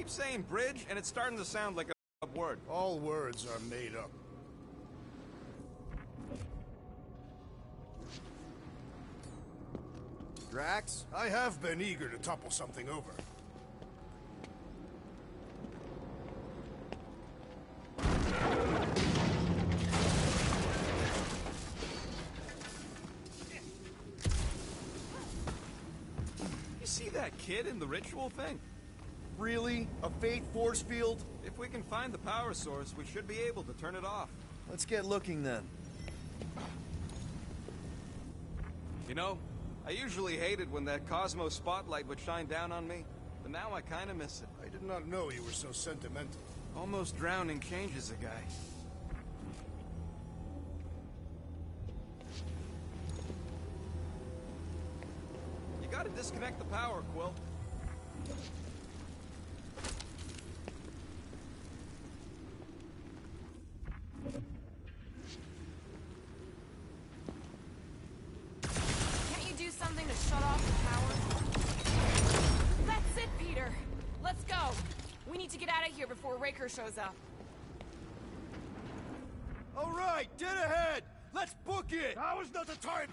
keep saying bridge, and it's starting to sound like a word. All words are made up. Drax? I have been eager to topple something over. You see that kid in the ritual thing? Really? A fate force field? If we can find the power source, we should be able to turn it off. Let's get looking then. You know, I usually hated when that Cosmos spotlight would shine down on me, but now I kinda miss it. I did not know you were so sentimental. Almost drowning changes a guy. You gotta disconnect the power, Quill. Can't you do something to shut off the power? That's it, Peter. Let's go. We need to get out of here before Raker shows up. All right, dead ahead! Let's book it! Now is not the time!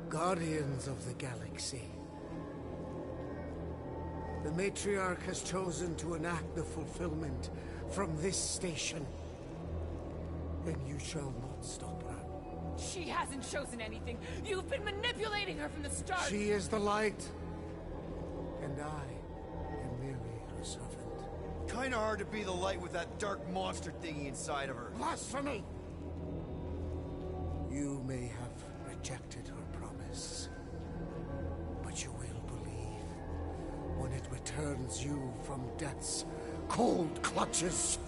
Guardians of the Galaxy. The Matriarch has chosen to enact the fulfillment from this station. And you shall not stop her. She hasn't chosen anything. You've been manipulating her from the start. She is the light. And I am merely her servant. Kinda hard to be the light with that dark monster thingy inside of her. Blasphemy! You may have rejected her promise, but you will believe when it returns you from death's cold clutches.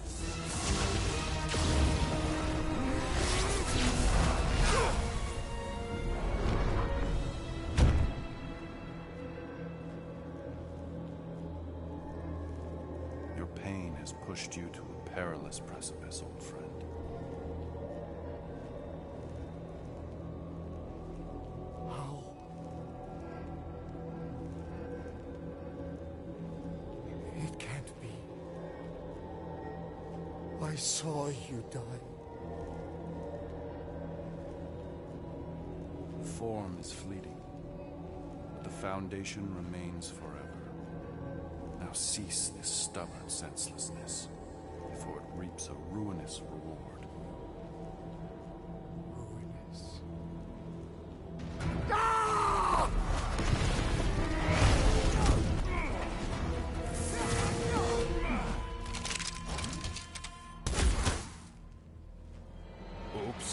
Your pain has pushed you to a perilous precipice, old friend. How? It can't be. I saw you die. Form is fleeting, but the foundation remains forever. Now cease this stubborn senselessness, before it reaps a ruinous reward. Ruinous. Oops.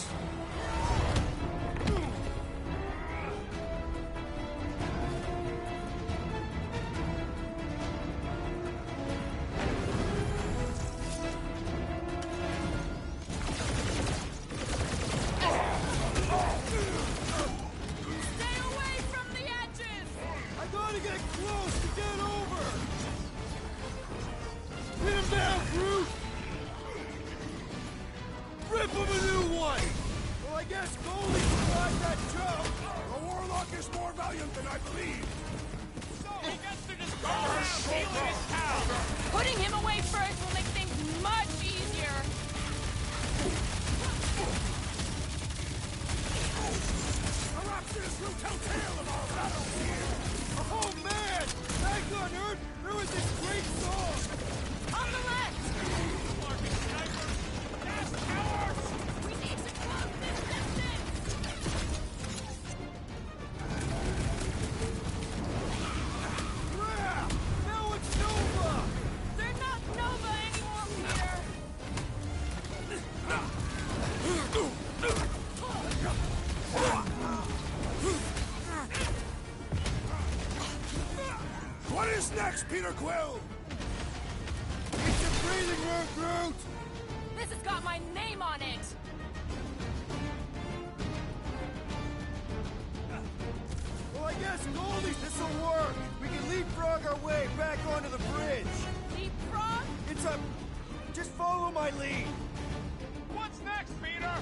Stay away from the edges! I gotta get close to get over! Hit him down, Groot! Rip him a new one! Well, I guess Goldie survived that jump! The Warlock is more valiant than I believe! Putting him away first will make things much easier. Eruption will tell tale of our battles here! Oh man! Back on Earth, there was this great song! On the left! We need to close this distance! Yeah! Now it's Nova! They're not Nova anymore, Peter! What is next, Peter Quill? It's a breathing room, Groot! This has got my name on it! Well, I guess Goldie, this'll work! We can leapfrog our way back onto the bridge! Leapfrog? It's a... just follow my lead! What's next, Peter?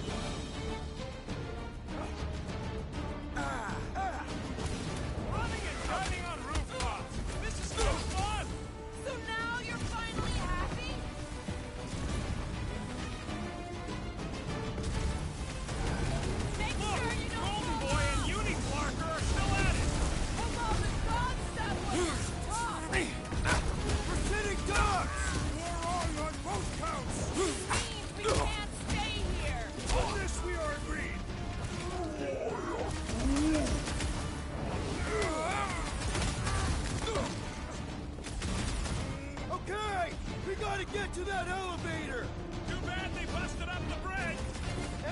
get to that elevator! Too bad they busted up the bridge!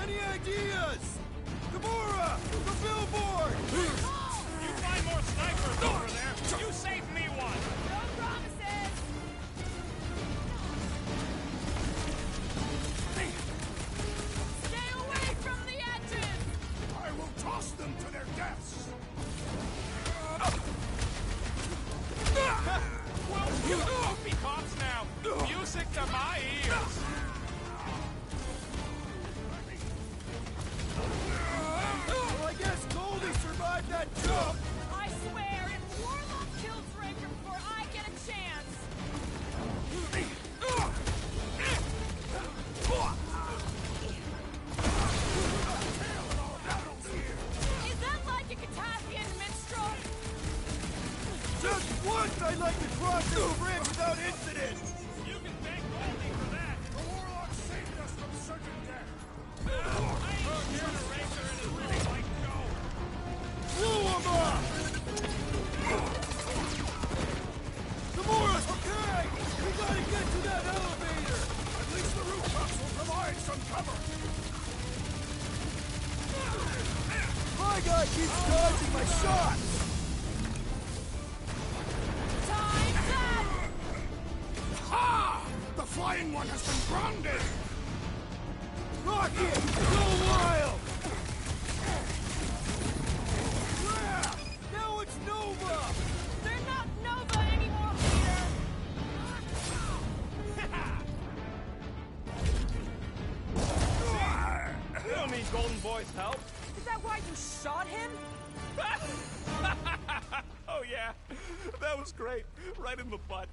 Any ideas? Gamora! The billboard! You find more snipers over there! You save me one! No promises! Stay away from the edges! I will toss them to their deaths! Well, you won't be cops now! Music to my ears! Well, I guess Goldie survived that jump! I swear, if Warlock kills Raker before I get a chance... Is that like a Catasthian minstrel? Just once I'd like to cross this bridge without incident! You can thank Goldie for that! The Warlock saved us from certain death! I ain't here to race her in his really like go! Blew him up! Gamora's okay! We gotta get to that elevator! At least the rooftops will provide some cover! My guy keeps dodging my shots! Time's up! Ha! The flying one has been grounded! Rocket! Go wild! Crap! Now it's Nova! They're not Nova anymore, Peter! You don't need Golden Boy's help. Is that why you shot him? Oh yeah, that was great. Right in the butt.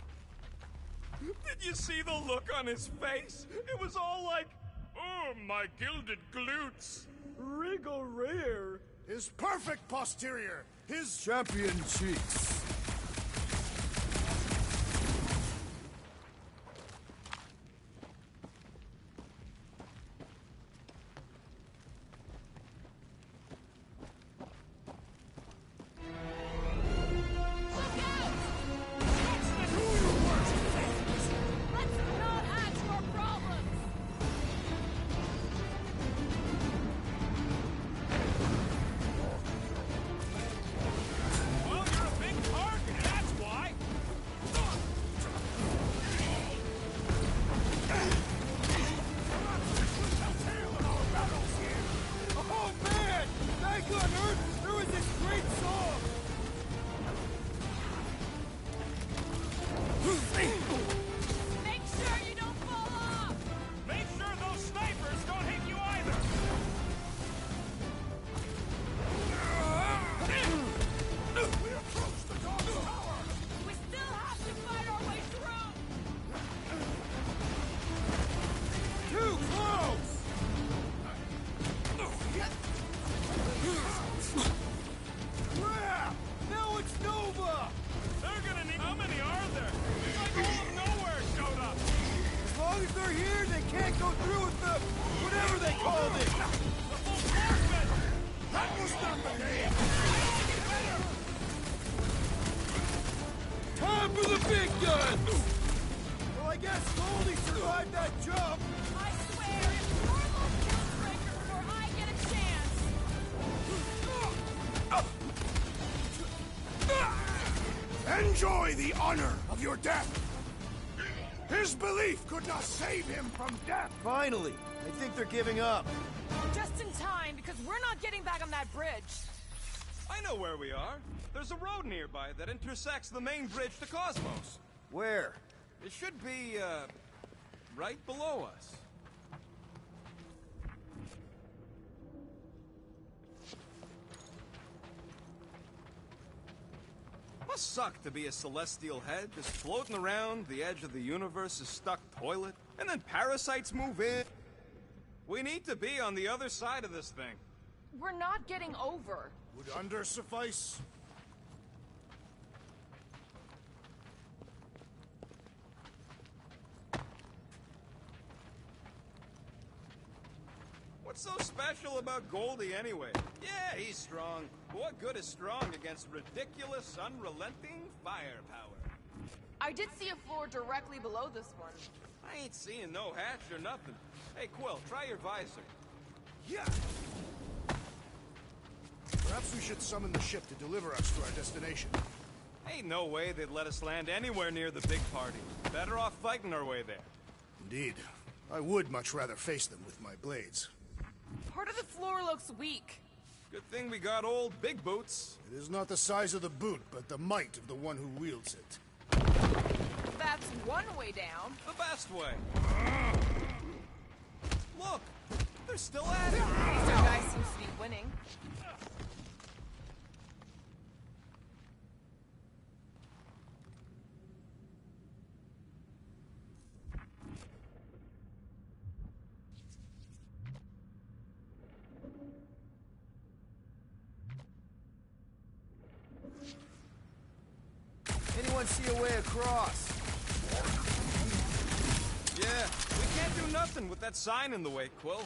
Did you see the look on his face? It was all like, oh, my gilded glutes. Wriggle rear! His perfect posterior. His Champion cheeks. Look out! Let's not add to our problems! Well, you're a big target, that's why. Oh man! Back on Earth, there was this great song! Make sure you don't fall off! Make sure those snipers don't hit you either. We approach the dog's tower. We still have to fight our way through! Too close! Crap! Now it's Nova! They're gonna need. How many are there? It's like all of nowhere showed up. As long as they're here, they can't go through with the... whatever they called it! The full force. That was their brigade. Time for the big guns! Well, I guess Goldie survived that jump! I swear, if Warlock kills Raker before I get a chance... Enjoy the honor of your death. His belief could not save him from death. Finally! I think they're giving up. Just in time, because we're not getting back on that bridge. I know where we are. There's a road nearby that intersects the main bridge to Cosmos. Where? It should be, right below us. Must suck to be a celestial head, just floating around the edge of the universe's stuck toilet, and then parasites move in. We need to be on the other side of this thing. We're not getting over. Would under suffice? What's so special about Goldie anyway? Yeah, he's strong. But what good is strong against ridiculous, unrelenting firepower? I did see a floor directly below this one. I ain't seeing no hatch or nothing. Hey, Quill, try your visor. Yeah! Perhaps we should summon the ship to deliver us to our destination. Ain't no way they'd let us land anywhere near the big party. Better off fighting our way there. Indeed. I would much rather face them with my blades. Part of the floor looks weak. Good thing we got old Big Boots. It is not the size of the boot, but the might of the one who wields it. That's one way down. The best way. Look! They're still at it! These our guy seems to be winning. Anyone see a way across? Yeah, we can't do nothing with that sign in the way, Quill.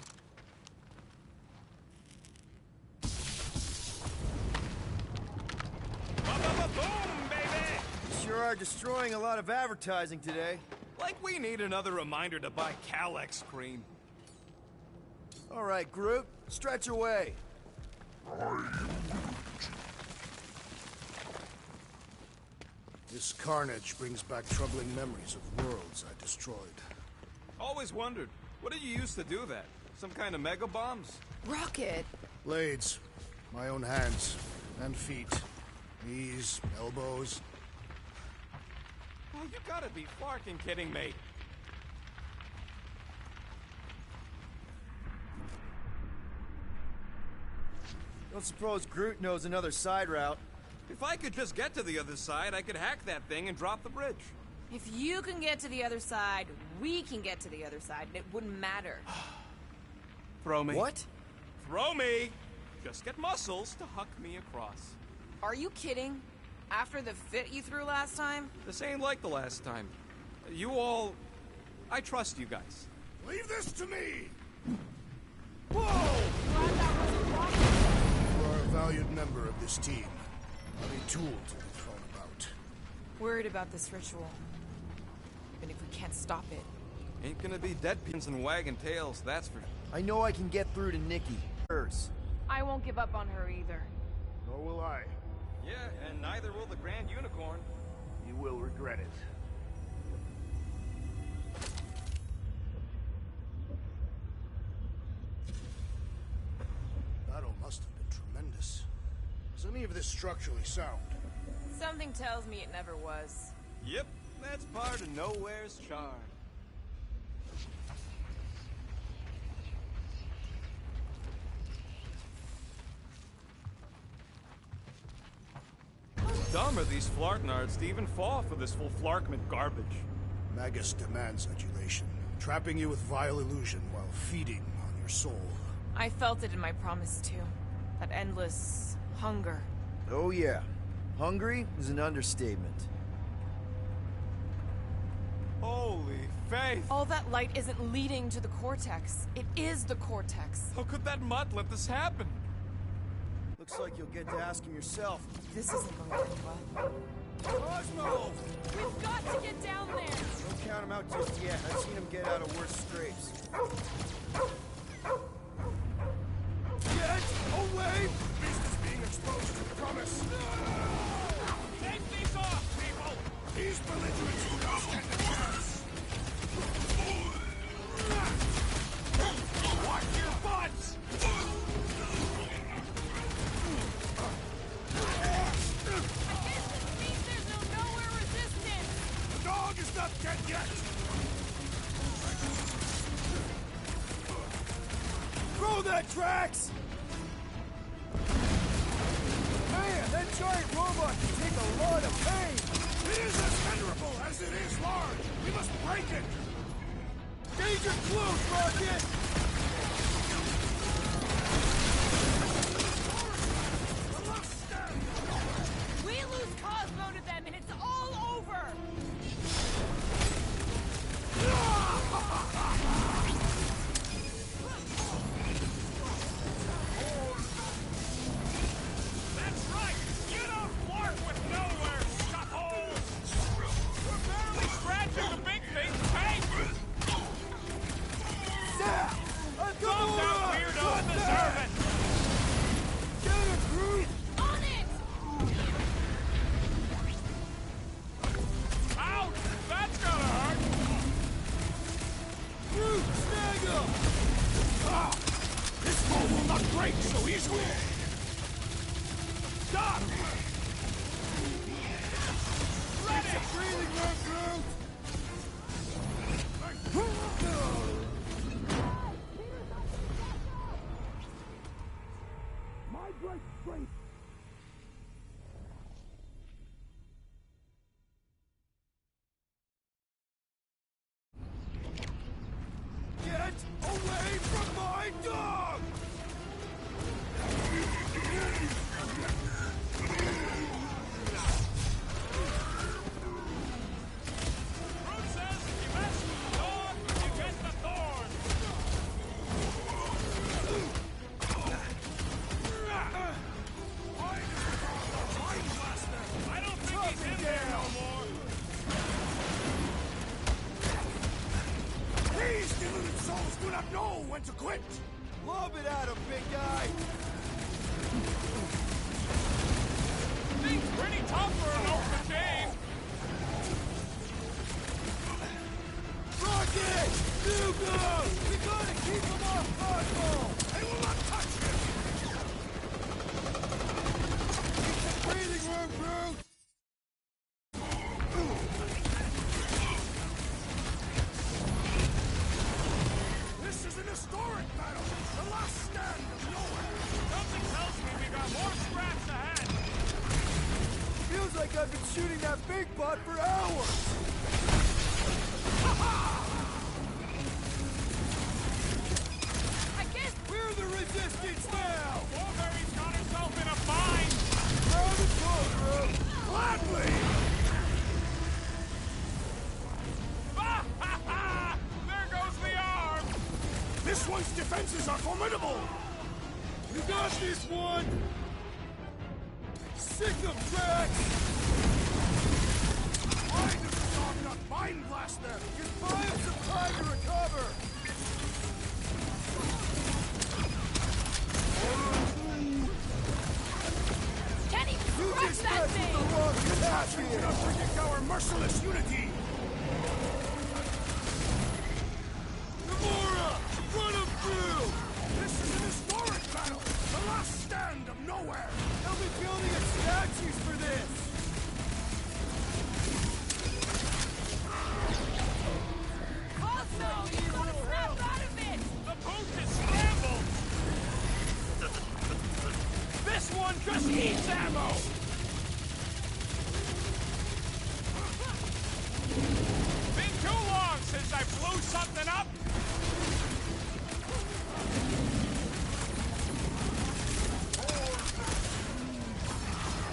Boom, baby! You sure are destroying a lot of advertising today. Like we need another reminder to buy Galaxy cream. All right, Groot, stretch away. This carnage brings back troubling memories of worlds I destroyed. Always wondered, what did you use to do that? Some kind of mega bombs? Rocket. Blades. My own hands. And feet. Knees, elbows. Oh, you gotta be fucking kidding me. Don't suppose Groot knows another side route. If I could just get to the other side, I could hack that thing and drop the bridge. If you can get to the other side, we can get to the other side, and it wouldn't matter. Throw me. What? Throw me! Just get muscles to huck me across. Are you kidding? After the fit you threw last time? This ain't like the last time. You all... I trust you guys. Leave this to me! Glad that wasn't rocket. You are a valued member of this team. Not a tool to be thrown about. Worried about this ritual. Even if we can't stop it. Ain't gonna be dead pins and wagging tails, that's for... I know I can get through to Nikki. Hers. I won't give up on her either. Nor will I. Yeah, and neither will the Grand Unicorn. You will regret it. Battle must have been tremendous. Is any of this structurally sound? Something tells me it never was. Yep, that's part of Nowhere's charm. How dumb are these Flarknards to even fall for this full Flarkment garbage? Magus demands adulation, trapping you with vile illusion while feeding on your soul. I felt it in my promise too. That endless hunger. Oh yeah. Hungry is an understatement. Holy faith! All that light isn't leading to the Cortex. It is the Cortex. How could that mutt let this happen? Looks like you'll get to ask him yourself. This isn't going to end well. Cosmo! We've got to get down there! Don't count him out just yet. I've seen him get out of worse scrapes. Get away! Beast is being exposed to the promise. Take these off, people! These belligerents do not stand a chance. Watch your butts! Against the speed, there's no nowhere resistance! The dog is not dead yet. Throw that, Drax! Man, that giant robot can take a lot of pain! It is as venerable as it is large! We must break it! Danger close, Rocket! We lose Cosmo to them and it's all over! That's right! You don't flirt with nowhere, scuffles! to quit! Lob it at him, big guy! Thing's pretty tough for an open game. Rocket! Hugo! We gotta keep him off Cosmo! They will not touch him! Keep the breathing room, Groot! This is an historic battle! The last stand of nowhere! Something tells me we got more scraps ahead. Feels like I've been shooting that big butt for hours! I guess We're the resistance now! Wolverine's got herself in a bind. Round and closer! Gladly! There goes the arm. This one's defenses are formidable! You got this one! Sick of tracks! Why does the dog not mind blast them? Just buy him some time to recover! can't even You crush just that got thing! the wrong capacity! Cannot predict our merciless unity! Gamora! Run him through! This is an historic battle! The last stand of nowhere! They'll be building us statues for this! Cosmo, you gotta snap out of it! The boat is scrambled. This one just needs ammo. Been too long since I blew something up.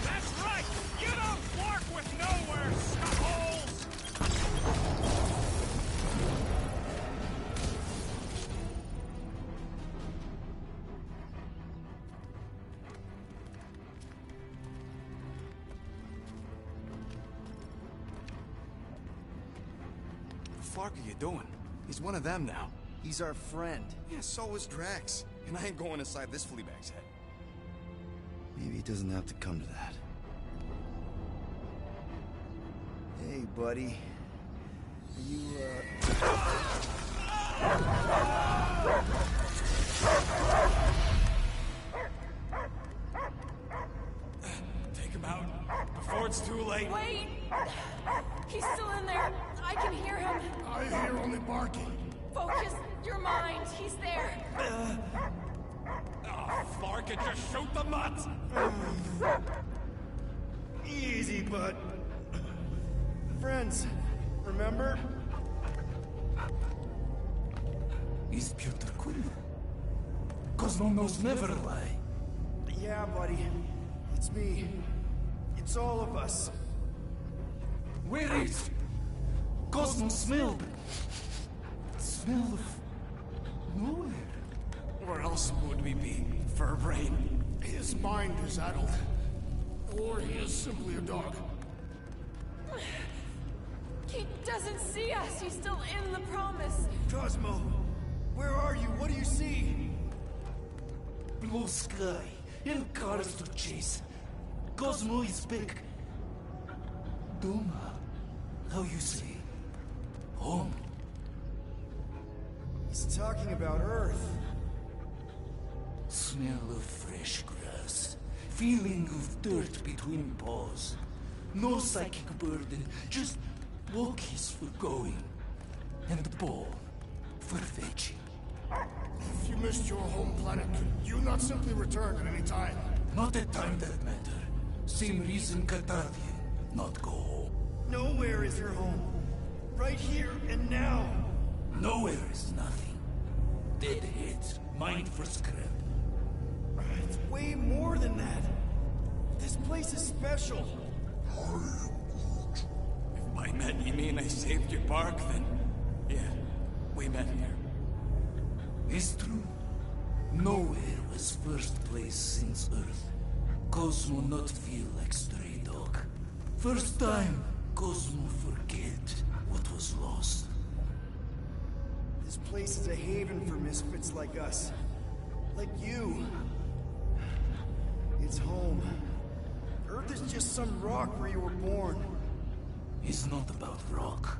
That's right. You don't flark with nowhere, scuffholes. The fuck are you doing? He's one of them now. He's our friend. Yeah, so is Drax. And I ain't going inside this flea bag's head. Maybe it doesn't have to come to that. Hey, buddy. Are you, Take him out before it's too late. Wait! He's still in there. I can hear him. I hear only barking. Focus your mind. He's there. Oh, flark it, just shoot the mutt. Easy, bud. Friends, remember? Is Peter Quill? Cosmo knows never lie. Yeah, buddy. It's me. It's all of us. Where is Cosmo smell? Smell of nowhere. Where else would we be, Furbrain? His mind is addled. Or he is simply a dog. He doesn't see us. He's still in the promise. Cosmo, where are you? What do you see? Blue sky and cars to chase. Cosmo is back. Doma, how you say? Home. He's talking about Earth. Smell of fresh grass. Feeling of dirt between paws. No psychic burden, just walkies for going. And the ball for fetching. If you missed your home planet, could you not simply return at any time? Not a time that matter. Same reason Katardian not go home. Nowhere is your home. Right here and now. Nowhere is nothing. Dead heads, mind for scrap. It's way more than that. This place is special. If by met you mean I saved your bark, then yeah, we met here. It's true. Nowhere was first place since Earth. Cosmo not feel like stray dog. First time, Cosmo forget what was lost. This place is a haven for misfits like us. Like you. It's home. Earth is just some rock where you were born. It's not about rock.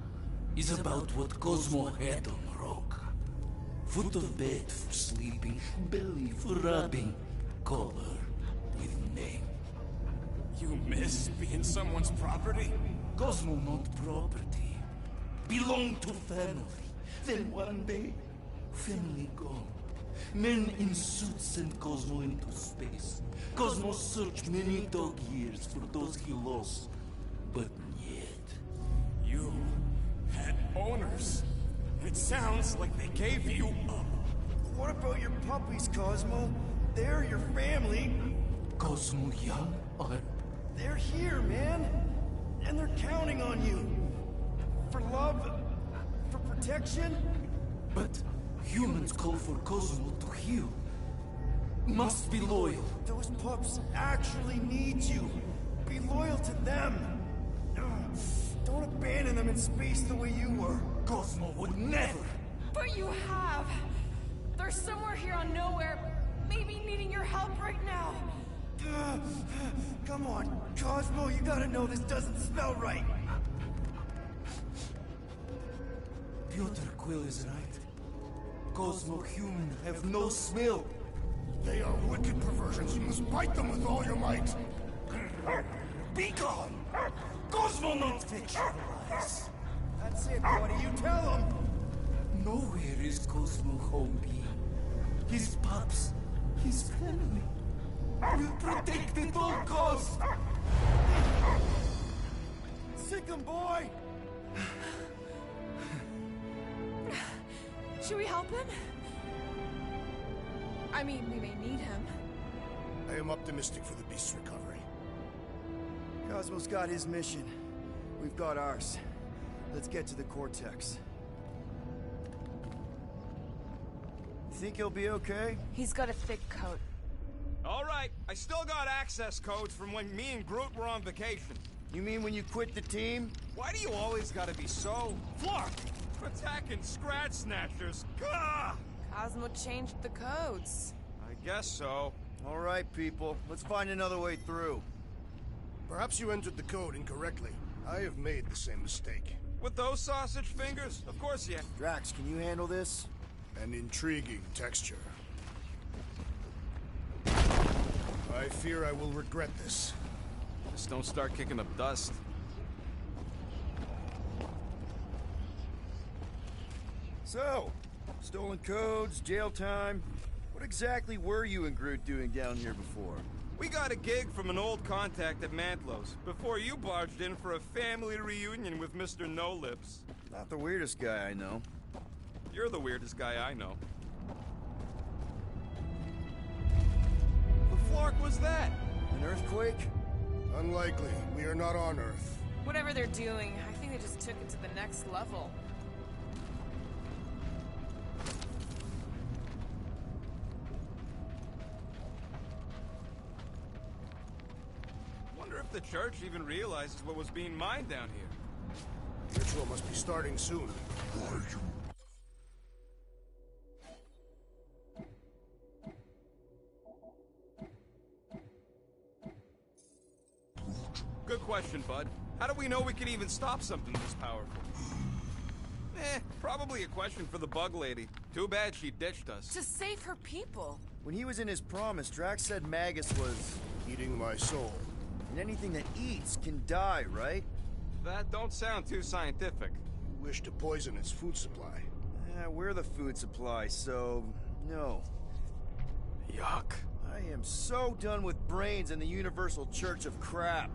It's about what Cosmo had on rock. Foot of bed for sleeping, belly for rubbing, color with name. You miss being someone's property? Cosmo not property. Belong to family. Then one day, family gone. Men in suits sent Cosmo into space. Cosmo searched many dog years for those he lost. But yet... You had owners. It sounds like they gave you up. What about your puppies, Cosmo? They're your family. Cosmo young or... They're here, man. And they're counting on you. For love, for protection. But humans call for Cosmo to heal. Must be loyal. Those pups actually need you. Be loyal to them. Don't abandon them in space the way you were. Cosmo would never. But you have. They're somewhere here on nowhere, maybe needing your help right now. Come on, Cosmo, you gotta know this doesn't smell right. Piotr Quill is right. Cosmo human have no smell. They are wicked perversions. You must bite them with all your might. Be gone! Cosmo not fictionalized. That's it, buddy. You tell them. Nowhere is Cosmo home being. His pups, his family. Will protect at all costs. Sick 'em, boy. Should we help him? I mean, we may need him. I am optimistic for the beast's recovery. Cosmo's got his mission. We've got ours. Let's get to the Cortex. You think he'll be okay? He's got a thick coat. All right, I still got access codes from when me and Groot were on vacation. You mean when you quit the team? Why do you always gotta be so... Flark! Attacking Scratch Snatchers! Gah! Cosmo changed the codes. I guess so. All right, people. Let's find another way through. Perhaps you entered the code incorrectly. I have made the same mistake. With those sausage fingers? Of course, yeah. Drax, can you handle this? An intriguing texture. I fear I will regret this. Just don't start kicking up dust. So, stolen codes, jail time. What exactly were you and Groot doing down here before? We got a gig from an old contact at Mantlo's before you barged in for a family reunion with Mr. No Lips. Not the weirdest guy I know. You're the weirdest guy I know. The flark was that? An earthquake? Unlikely. We are not on Earth. Whatever they're doing, I think they just took it to the next level. Wonder if the church even realizes what was being mined down here. Ritual must be starting soon. Good question, bud. How do we know we can even stop something this powerful? Probably a question for the bug lady. Too bad she ditched us. To save her people. When he was in his promise, Drax said Magus was... Eating my soul. And anything that eats can die, right? That don't sound too scientific. You wish to poison its food supply. We're the food supply, so... no. Yuck. I am so done with brains and the Universal Church of crap.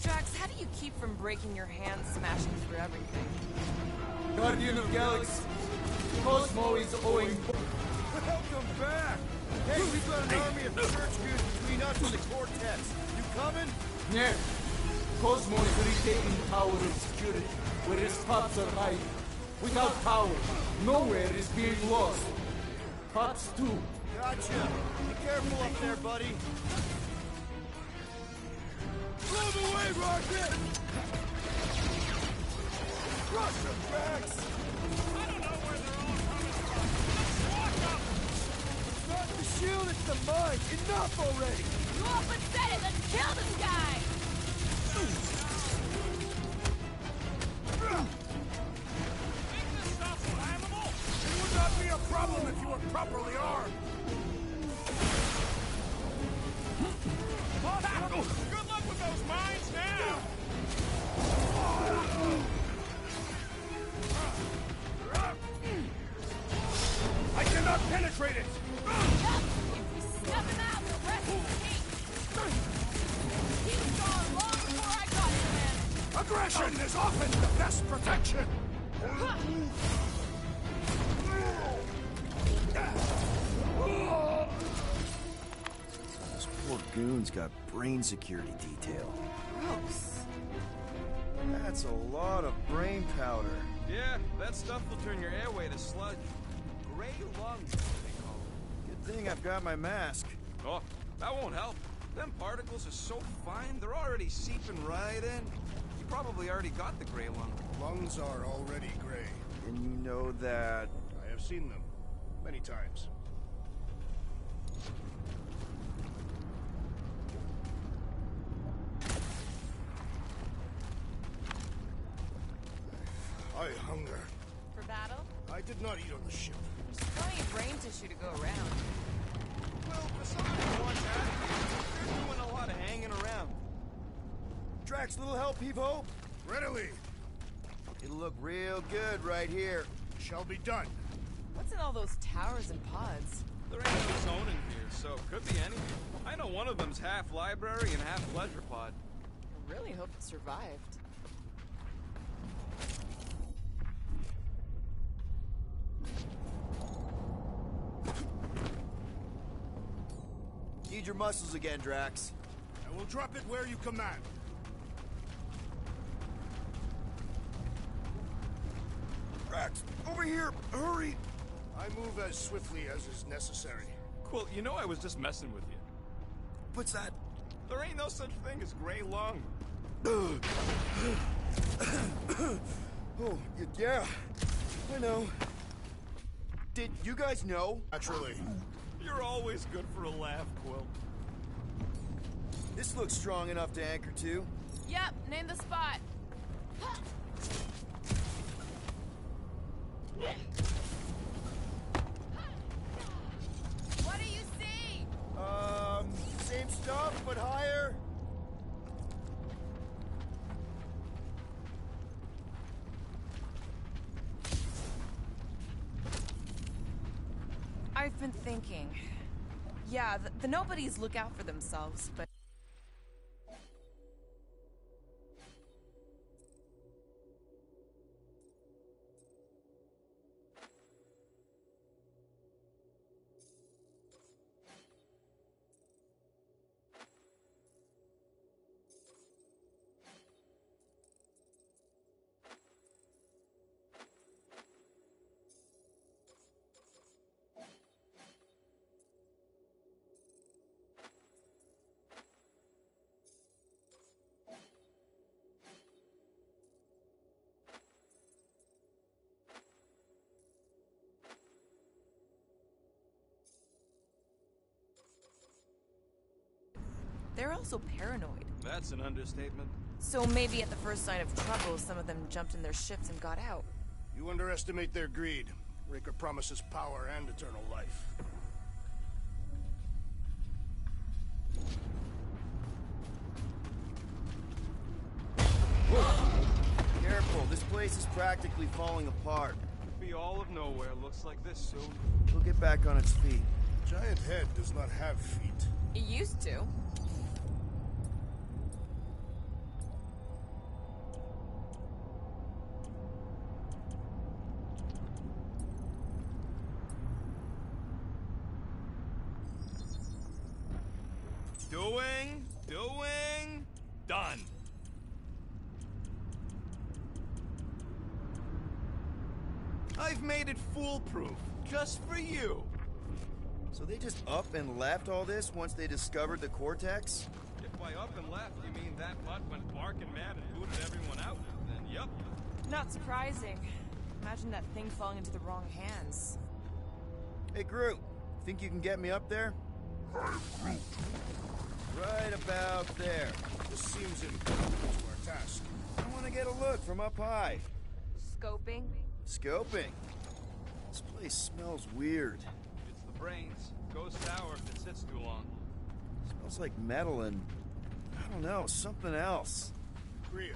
Drax, how do you keep from breaking your hands smashing through everything? Guardian of Galaxy, Cosmo is owing... Welcome back! Hey, we've got an army of church dudes between us and the Cortex. You coming? Yeah. Cosmo is retaking power and security, where his pups are hiding. Without power, nowhere is being lost. Pups too. Gotcha. Be careful up there, buddy. Move away, Rocket! Crush them, Drax! I don't know where they're all coming from. Let's walk them! It's not the shield, it's the mine! Enough already! You up and said it! Let's kill this guy! Make this stuff flammable? It would not be a problem if you were properly armed! Good luck with those mines now! I cannot penetrate it! If we snuff him out, the rest is heat! He was gone long before I got him, man! Aggression is often the best protection! This poor goon's got brain security detail. Gross. That's a lot of brain powder. Yeah, that stuff will turn your airway to sludge. Gray lungs, they call it. Good thing I've got my mask. Oh, that won't help. Them particles are so fine, they're already seeping right in. You probably already got the gray lung. Lungs are already gray. And you know that... I have seen them. Many times. I hunger. For battle? I did not eat on the ship. There's plenty of brain tissue to go around. Well, for someone who wants out of here, you're doing a lot of hanging around. Drax, little help, Heave-Ho? Readily. It'll look real good right here. Shall be done. What's in all those towers and pods? There ain't no zoning here, so it could be anything. I know one of them's half library and half leisure pod. I really hope it survived. Need your muscles again, Drax. I will drop it where you command. Drax, over here! Hurry! I move as swiftly as is necessary. Quill, you know I was just messing with you. What's that? There ain't no such thing as gray lung. Oh, yeah. I know. Did you guys know? Naturally. You're always good for a laugh, Quill. This looks strong enough to anchor to. Yep, name the spot. What do you see? Same stuff, but higher. I've been thinking. Yeah, the nobodies look out for themselves, but... They're also paranoid. That's an understatement. So maybe at the first sign of trouble, some of them jumped in their ships and got out. You underestimate their greed. Raker promises power and eternal life. Careful, this place is practically falling apart. Could be all of nowhere, looks like this soon. We'll get back on its feet. Giant head does not have feet. It used to. Doing, done. I've made it foolproof, just for you. So they just up and left all this once they discovered the Cortex? If by up and left you mean that mutt went barking mad and booted everyone out, then yup. Not surprising. Imagine that thing falling into the wrong hands. Hey, Groot. Think you can get me up there? I'm Groot. Right about there. This seems important to our task. I want to get a look from up high. Scoping? Scoping? This place smells weird. It's the brains. Goes sour if it sits too long. Smells like metal and... I don't know, something else. Kriya.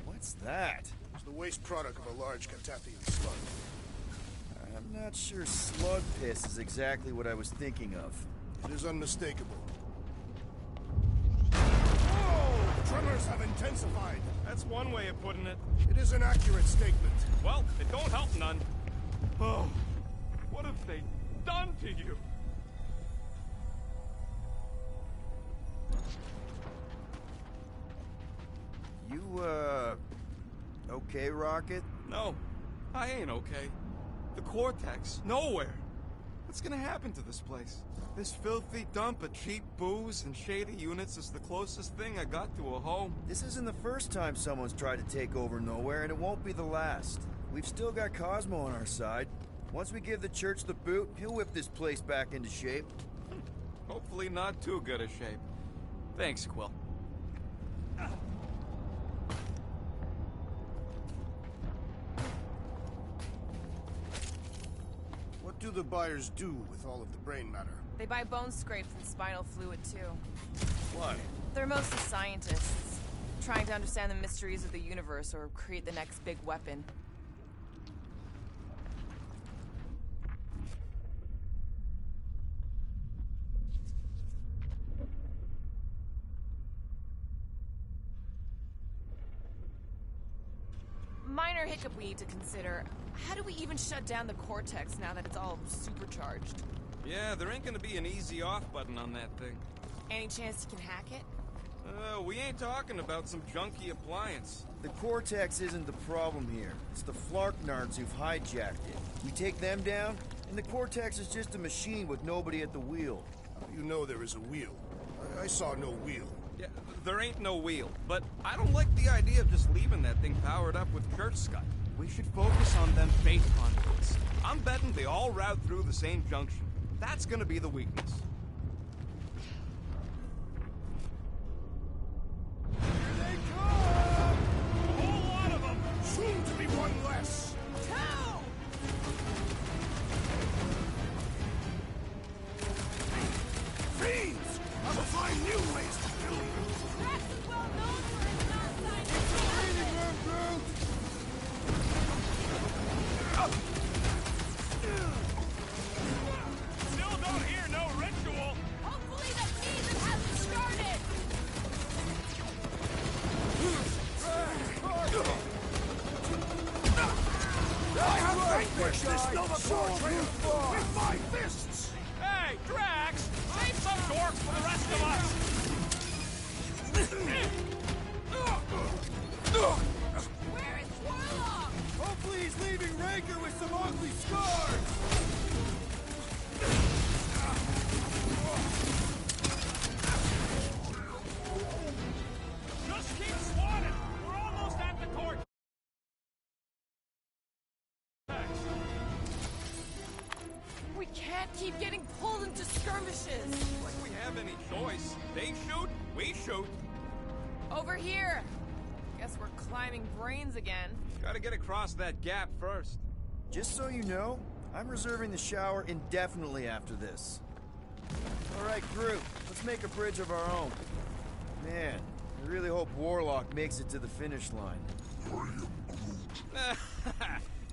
What's that? It's the waste product of a large Catathian slug. I'm not sure slug piss is exactly what I was thinking of. It is unmistakable. Oh! Tremors have intensified. That's one way of putting it. It is an accurate statement. Well, it don't help none. Oh, what have they done to you? You, okay, Rocket? No, I ain't okay. The Cortex, nowhere. What's gonna happen to this place? This filthy dump of cheap booze and shady units is the closest thing I got to a home. This isn't the first time someone's tried to take over Nowhere, and it won't be the last. We've still got Cosmo on our side. Once we give the church the boot, he'll whip this place back into shape. Hopefully not too good a shape. Thanks, Quill. What do the buyers do with all of the brain matter? They buy bone scrapes and spinal fluid, too. Why? They're mostly scientists, trying to understand the mysteries of the universe or create the next big weapon. Minor hiccup we need to consider. How do we even shut down the Cortex now that it's all supercharged? Yeah, there ain't gonna be an easy off button on that thing. Any chance you can hack it? We ain't talking about some junky appliance. The Cortex isn't the problem here. It's the Flarknards who've hijacked it. We take them down, and the Cortex is just a machine with nobody at the wheel. How do you know there is a wheel? I saw no wheel. Yeah, there ain't no wheel, but I don't like the idea of just leaving that thing powered up with church scud. We should focus on them faith conduits. I'm betting they all route through the same junction. That's gonna be the weakness. Here they come! A whole lot of them! Soon to be one less! Fiends! I will find new ways to kill you! Drax is well known for his non-scientific Still don't hear no ritual. Hopefully the season hasn't started! I have vanquished this Nova traitor with my fists! Hey, Drax! Save some dorks for the rest of us! Where is Warlock? Hopefully he's leaving Raker with some ugly scars! Just keep swatting! We're almost at the court! We can't keep getting pulled into skirmishes. Like we have any choice. They shoot, we shoot. Over here. Guess we're climbing brains again. Gotta get across that gap first. Just so you know, I'm reserving the shower indefinitely after this. All right, Groot, let's make a bridge of our own. Man, I really hope Warlock makes it to the finish line.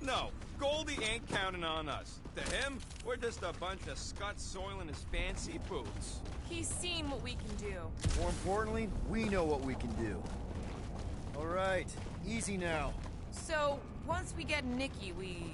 No, Goldie ain't counting on us. To him, we're just a bunch of scuts soiling his fancy boots. He's seen what we can do. More importantly, we know what we can do. All right, easy now. So, once we get Nikki, we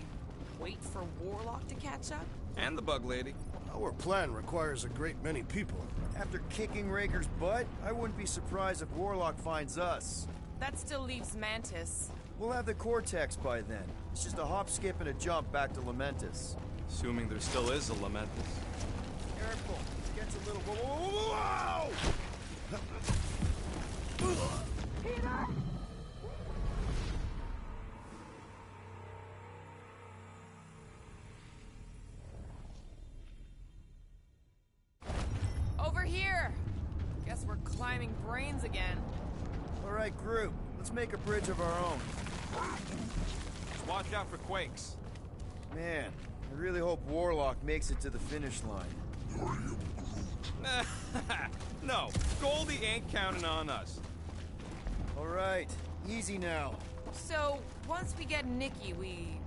wait for Warlock to catch up? And the bug lady. Our plan requires a great many people. After kicking Raker's butt, I wouldn't be surprised if Warlock finds us. That still leaves Mantis. We'll have the Cortex by then. It's just a hop, skip, and a jump back to Lamentus. Assuming there still is a Lamentus. Careful, it gets a little... Whoa! climbing brains again. All right, group. Let's make a bridge of our own. Just watch out for quakes. Man, I really hope Warlock makes it to the finish line. No, Goldie ain't counting on us. All right, easy now. So, once we get Nikki, we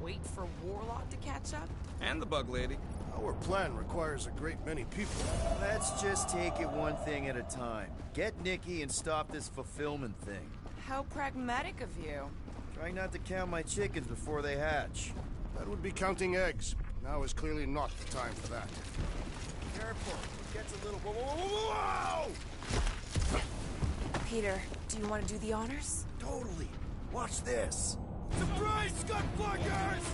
wait for Warlock to catch up? And the bug lady. Our plan requires a great many people. Let's just take it one thing at a time. Get Nikki and stop this fulfillment thing. How pragmatic of you. Trying not to count my chickens before they hatch. That would be counting eggs. Now is clearly not the time for that. Careful, it gets a little... Whoa! Peter, do you want to do the honors? Totally. Watch this. Surprise, Scott Fuckers!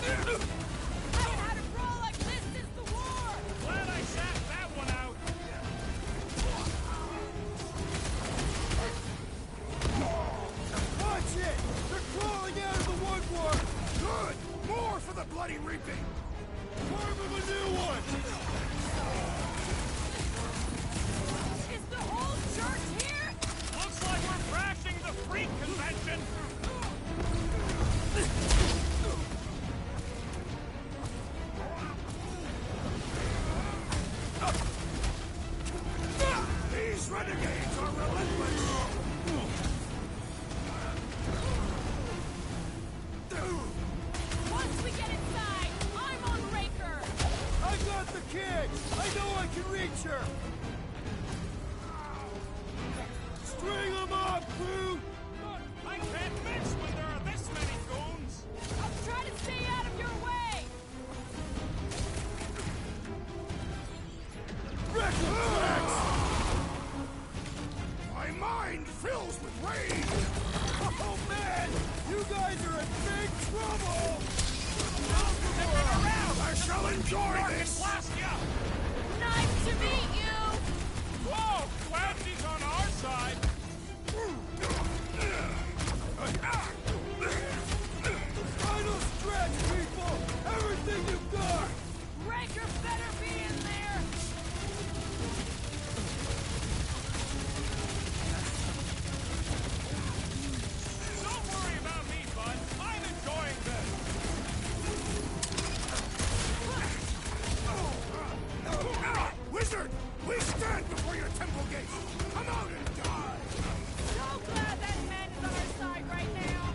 Haven't had a brawl like this since the war! Glad I sat that one out. Watch it! They're crawling out of the woodwork! Good! More for the bloody reaping! Carve him a new one! Is the whole church here? Looks like we're crashing the freak convention. These renegades are relentless! Once we get inside, I'm on Raker! I got the kid! I know I can reach her! String them up, crew! I can't miss when there are this many goons. I'll try to stay out of your way! My mind fills with rage! Oh man! You guys are in big trouble! I shall enjoy this! Blast ya! Nice to meet you! Whoa! Glad she's on our side. Final stretch, people! Everything you've got! Raker better be in there! Don't worry about me, bud. I'm enjoying this. Wizard! We stand before your temple gates! Come out and die! So glad that man is on our side right now!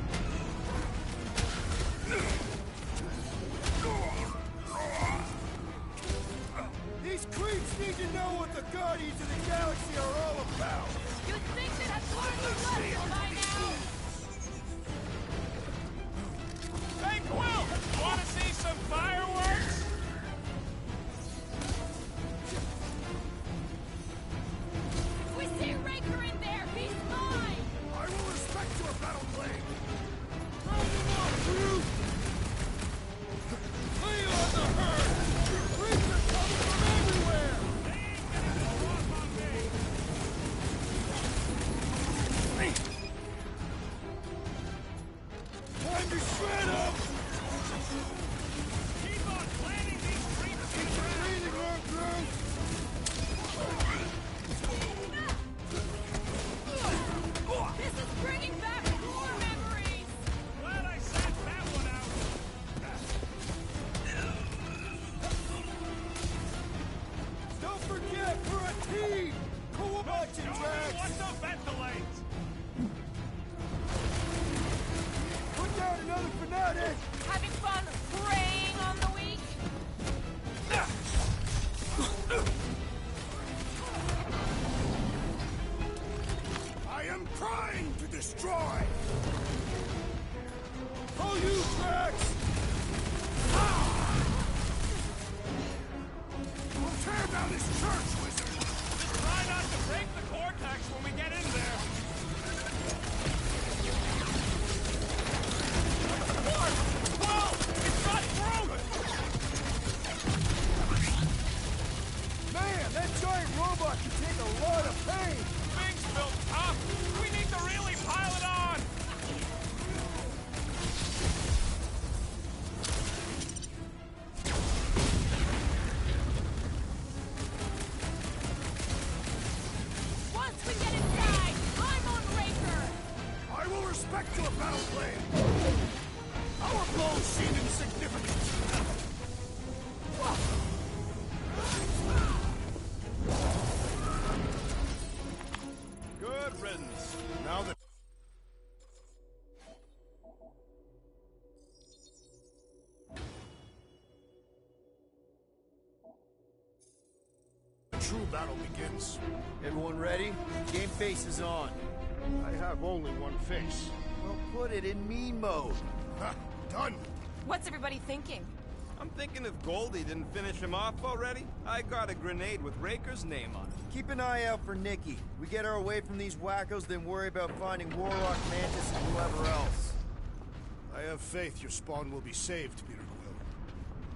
These creeps need to know what the Guardians of the Galaxy are all about! You'd think they'd have learned their lesson by now! Hey, Quill! Want to see some fireworks? If we see Raker in there, he's mine! I will respect your battle blade! Throw them off, crew! Lay on the herd! Creeps are coming from everywhere! They ain't gonna go off on me. Time to shred them! Keep on planting these creeps. Breathing room, crew! This is bringing back war memories! Glad I sat that one out. Don't forget, we're a team! Watching Show me tracks! what to ventilate. Put down another fanatic! Having fun preying on the weak? I am trying to destroy! Oh, you tracks! We'll tear down this church, wizard! Just try not to break the cortex when we get in there. Whoa! It's got through! Man, that giant robot can take a lot of pain! Things built tough. We need to really pile it on. plan. Our blows seem insignificant. Good riddance. Now that the true battle begins. Everyone ready? Game face is on. I have only one face. Well, put it in me mode. Ha! Done! What's everybody thinking? I'm thinking if Goldie didn't finish him off already, I got a grenade with Raker's name on it. Keep an eye out for Nikki. We get her away from these wackos, then worry about finding Warlock, Mantis, and whoever else. I have faith your spawn will be saved, Peter Quill.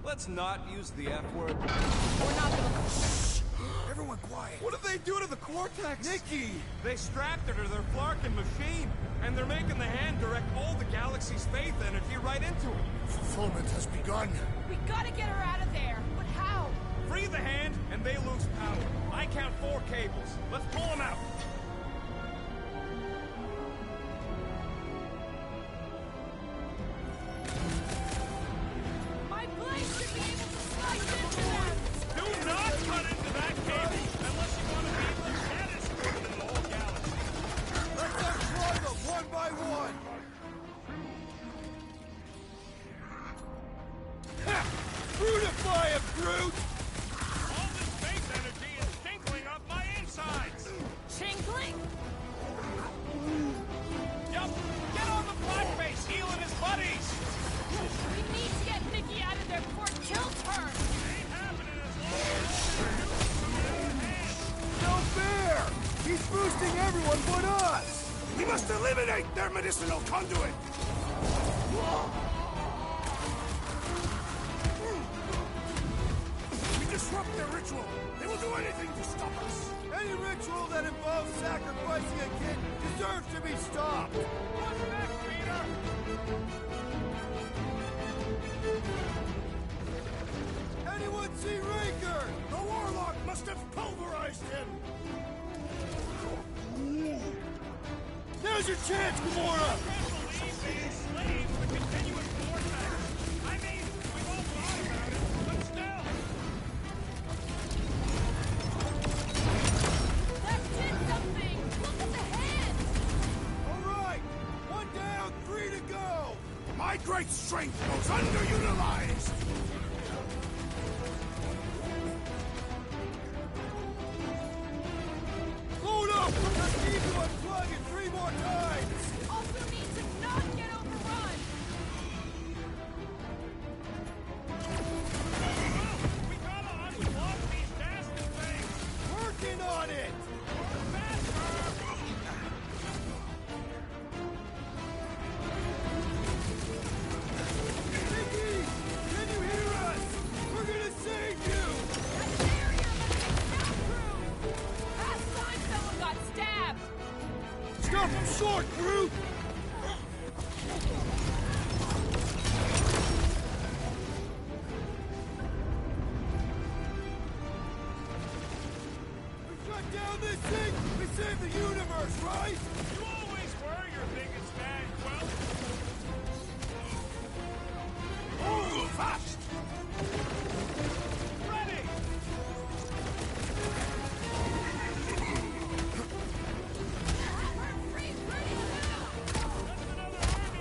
Let's not use the F word. We're not gonna... Everyone quiet. What did they do to the Cortex? Nikki! They strapped her to their Flarkin machine, and they're making the hand direct all the galaxy's faith energy right into it. Fulfillment has begun. We gotta get her out of there. But how? Free the hand, and they lose power. I count 4 cables. Let's pull them out. My blade should be able to slice into them. Do not cut into that cable unless you want to be the saddest criminal in the whole galaxy. Let's unplug them one by one! Ha! Brutify him, Groot! All this faith energy is tinkling up my insides. Tinkling? Yup. Get on the blackface, healing his buddies. We need to get Nikki out of there before it kills her. Ain't happening as long as No fair! He's boosting everyone but us! We must eliminate their medicinal conduit! We disrupt their ritual! They will do anything to stop us! Any ritual that involves sacrificing a kid deserves to be stopped! What's next, Peter? Anyone see Raker? The Warlock must have pulverized him! Now's your chance, Gamora! I can't believe they enslaved the continuous vortex. I mean, we've all thought about it, but still. That did something. Look at the hand. All right! One down, 3 to go! My great strength goes underutilized! Load up! Let's need to unplug it 3 more times! Also need to not get overrun. We gotta unplug these nasty things. Working on it! Nikki! Can you hear us? We're gonna save you! That barrier must be soundproof. Last time someone got stabbed. Stop him short, Groot! We shut down this thing! We save the universe, right? You always were your biggest fan, Quill. Move fast! Ready! We're free pretty soon.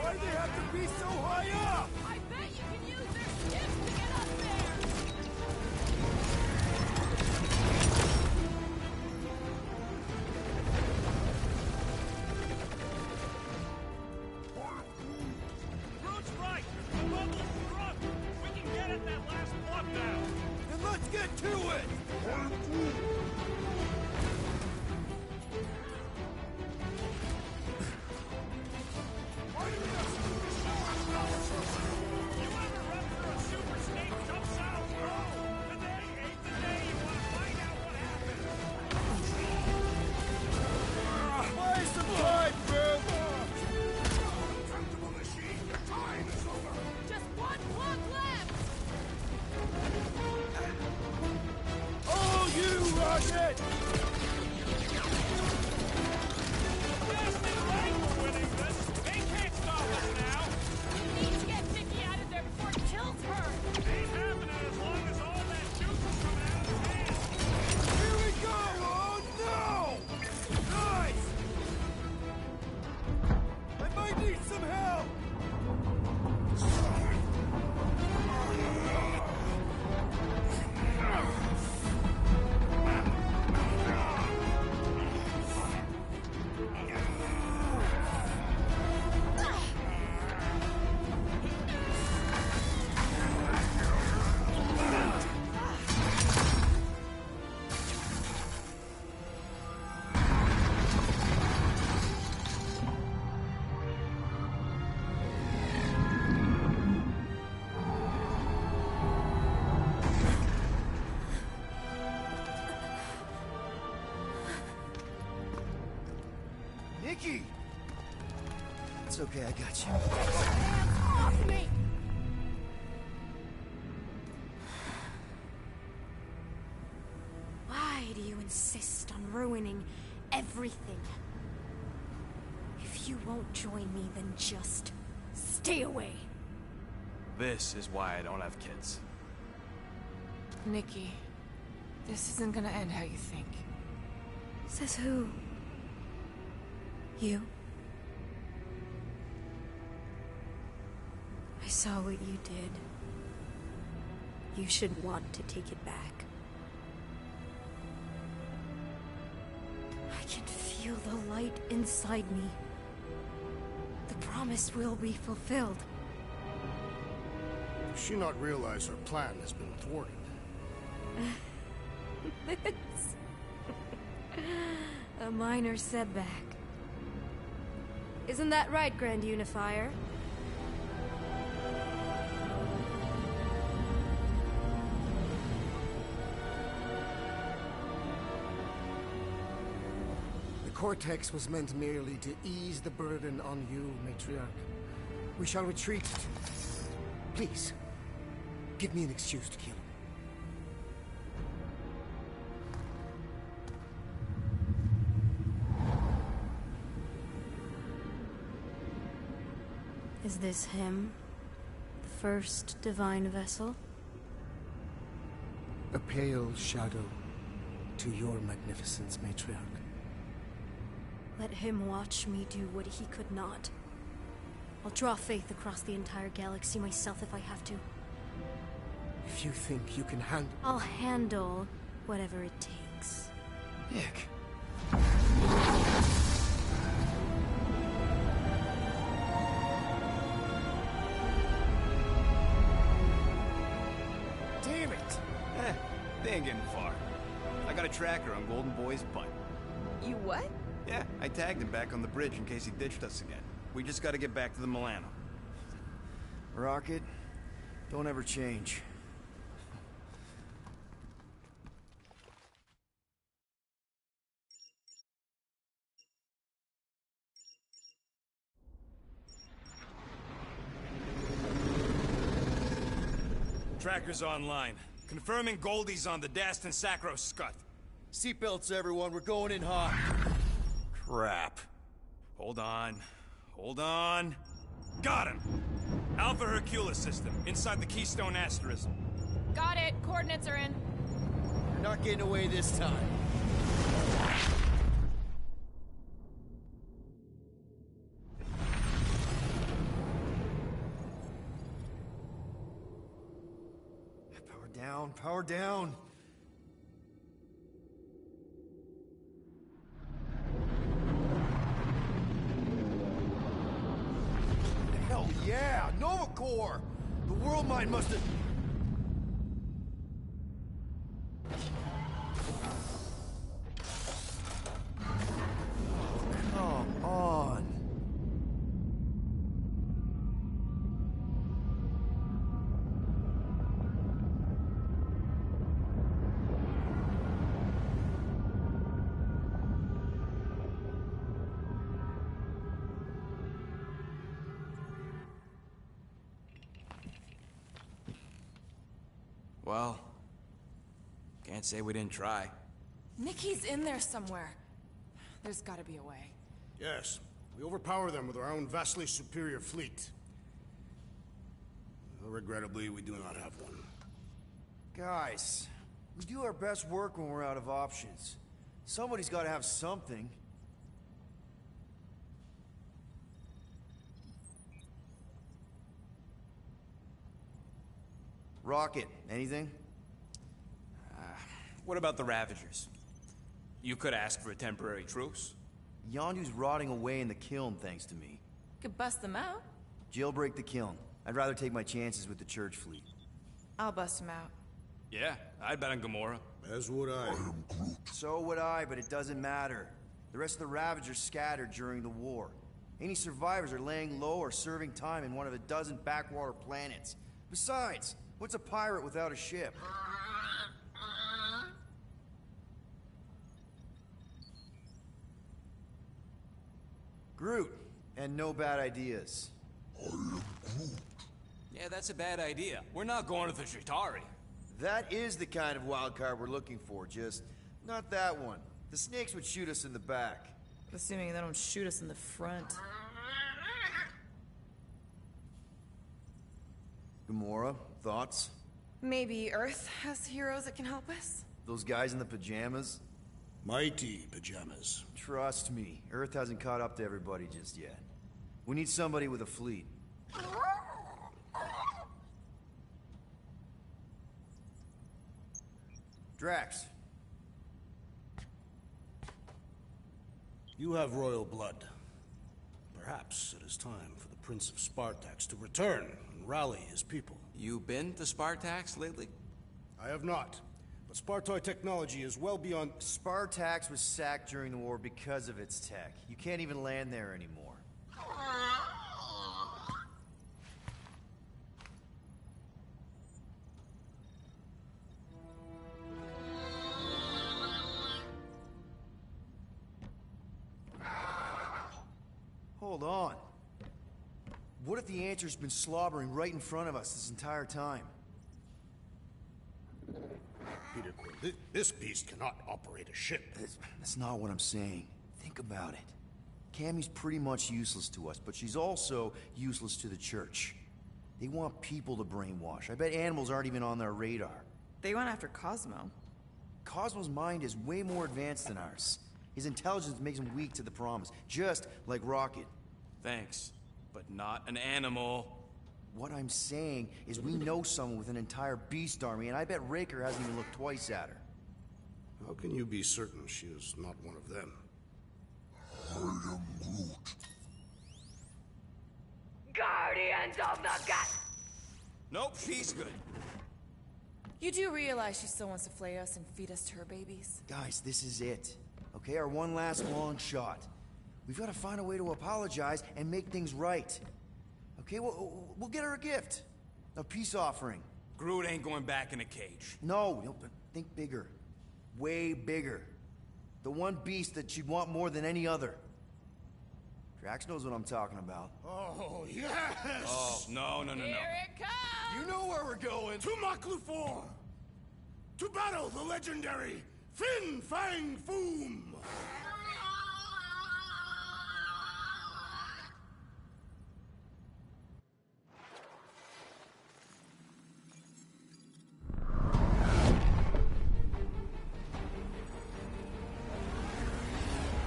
Why do they have to be so high up? I bet you can use their skips to get up there. Groot's right. The bubble struck. We can get at that last plug now. Then let's get to it! You ever run through a super snake jump south, bro? Today ain't the day you want to find out what happened. Buy some time, Groot! Tractable machine, your time is over! Just one plug left. Oh, you rocket! Yes, they're right for winning this. They can't stop us Nikki! It's okay, I got you. Hands off me! Why do you insist on ruining everything? If you won't join me, then just stay away. This is why I don't have kids. Nikki, this isn't gonna end how you think. Says who? You? I saw what you did. You should want to take it back. I can feel the light inside me. The promise will be fulfilled. Does she not realize her plan has been thwarted? This... a minor setback. Isn't that right, Grand Unifier? The Cortex was meant merely to ease the burden on you, Matriarch. We shall retreat. Please, give me an excuse to kill him. Is this him? The first divine vessel? A pale shadow to your magnificence, Matriarch. Let him watch me do what he could not. I'll draw faith across the entire galaxy myself if I have to. If you think you can handle... I'll handle whatever it takes. Nick. Damn it! They ain't getting far. I got a tracker on Golden Boy's butt. You what? Yeah, I tagged him back on the bridge in case he ditched us again. We just gotta get back to the Milano. Rocket, don't ever change. Tracker's online. Confirming Goldie's on the Dastan Sacro Scut. Seatbelts, everyone. We're going in hot. Crap. Hold on. Hold on. Got him! Alpha Hercules system, inside the Keystone Asterism. Got it. Coordinates are in. You're not getting away this time. Power down, power down. Hell yeah, Nova Corps! The world mind must have... Come on. Well, can't say we didn't try. Nikki's in there somewhere. There's gotta be a way. Yes, we overpower them with our own vastly superior fleet. Regrettably, we do not have one. Guys, we do our best work when we're out of options. Somebody's got to have something. Rocket, anything? What about the Ravagers? You could ask for a temporary truce. Yondu's rotting away in the kiln thanks to me. Could bust them out. Jailbreak the kiln. I'd rather take my chances with the church fleet. I'll bust them out. Yeah, I'd bet on Gamora. As would I. So would I, but it doesn't matter. The rest of the Ravagers scattered during the war. Any survivors are laying low or serving time in one of a dozen backwater planets. Besides, what's a pirate without a ship? Groot, and no bad ideas. Yeah, that's a bad idea. We're not going to the Chitauri. That is the kind of wild card we're looking for, just not that one. The snakes would shoot us in the back. Assuming they don't shoot us in the front. Gamora, thoughts? Maybe Earth has heroes that can help us? Those guys in the pajamas? Mighty pajamas. Trust me, Earth hasn't caught up to everybody just yet. We need somebody with a fleet. Drax. You have royal blood. Perhaps it is time for the Prince of Spartax to return and rally his people. You been to Spartax lately? I have not. But Spartoid technology is well beyond... Spartax was sacked during the war because of its tech. You can't even land there anymore. Hold on. What if the answer's been slobbering right in front of us this entire time? Peter Quill, this beast cannot operate a ship. That's not what I'm saying. Think about it. Cammy's pretty much useless to us, but she's also useless to the Church. They want people to brainwash. I bet animals aren't even on their radar. They went after Cosmo. Cosmo's mind is way more advanced than ours. His intelligence makes him weak to the promise, just like Rocket. Thanks, but not an animal. What I'm saying is we know someone with an entire beast army, and I bet Raker hasn't even looked twice at her. How can you be certain she is not one of them? I am Groot. Guardians of the Gut! Nope, she's good. You do realize she still wants to flay us and feed us to her babies? Guys, this is it. Okay, our one last long shot. We've got to find a way to apologize and make things right. Okay, we'll get her a gift. A peace offering. Groot ain't going back in a cage. No, but think bigger. Way bigger. The one beast that she'd want more than any other. Drax knows what I'm talking about. Oh, yes! Oh, no. Here it comes! You know where we're going! To Maklu 4! To battle the legendary Fang Foom!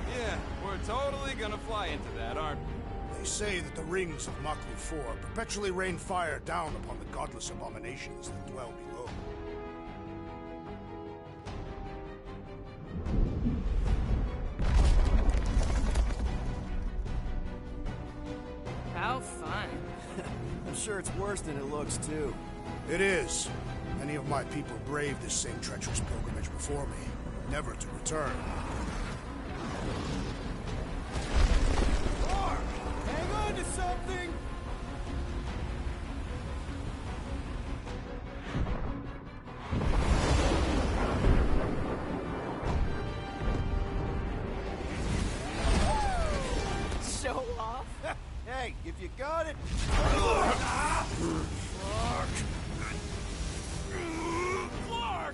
Yeah, we're totally gonna fly into that, aren't we? They say that the rings of Maklu 4 perpetually rain fire down upon the godless abominations that dwell below. How fun. I'm sure it's worse than it looks, too. It is. Many of my people braved this same treacherous pilgrimage before me, never to return. Thor! Hang on to something! Show off. Hey, if you got it... Clark!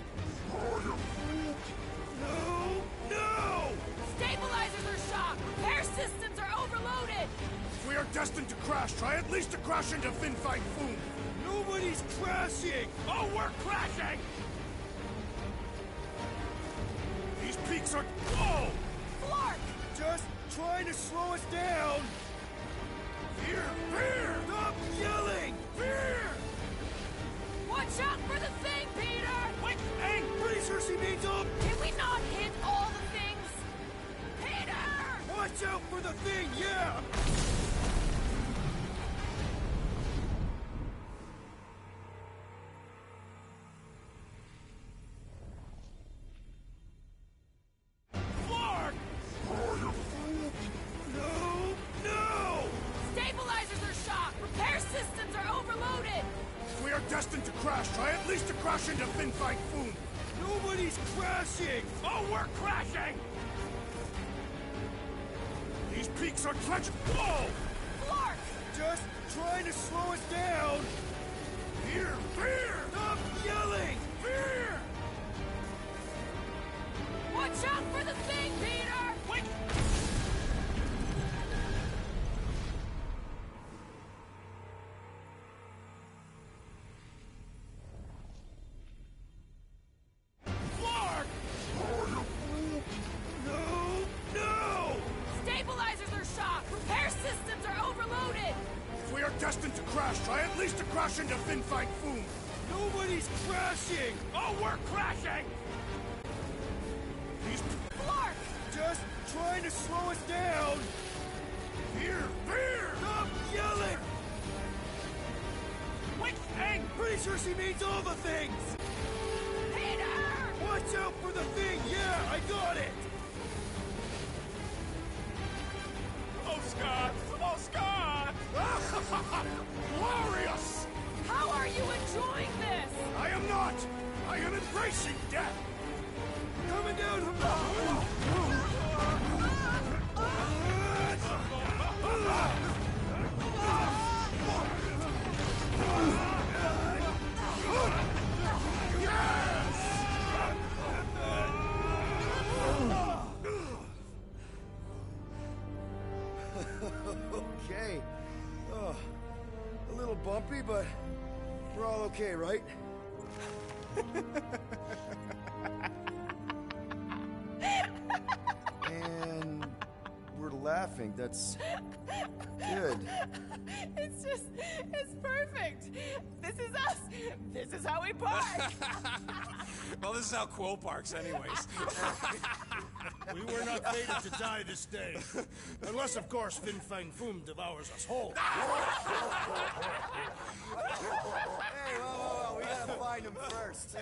No! Stabilizers are shot! Repair systems are overloaded! We are destined to crash. Try at least to crash into Fang Foom. Nobody's crashing! Oh, we're crashing! These peaks are... Whoa! Clark! Just trying to slow us down! Fear! Fear! Stop yelling! Fear! Watch out for the thing, Peter! Wait! Hey! Pretty sure she means up! Can we not hit all the things? Peter! Watch out for the thing, yeah! Clark! No! No! Stabilizers are shot! Repair systems are overloaded! We are destined to crash. Try at least to crash into Fang Foom. Nobody's crashing! Oh, we're crashing! These peaks are treacherous. Whoa! Flark! Just trying to slow us down! Fear! Fear! Stop yelling! Fear! Watch out for the thing, Peter! Wait! Flark! No! Stabilizers are shot! Repair systems are overloaded! If we are destined to crash, try at least to crash into Fang Foom. Nobody's crashing! Oh, we're crashing! These Flark! Just trying to slow us down! fear! Fear! Stop yelling! Wait, Fang! Pretty sure she means all the things! Peter! Watch out for the thing! Yeah, I got it! Oh, Scott! Oh, Scott! Glorious! How are you enjoying this? I am not! I am embracing death! Coming down from the... Okay. Oh, a little bumpy, but we're all okay, right? And we're laughing. That's good. It's perfect. This is us. This is how we park. Well, this is how Quill parks anyways. We were not fated to die this day. Unless, of course, Fang Foom devours us whole. Hey, whoa. We gotta find him first.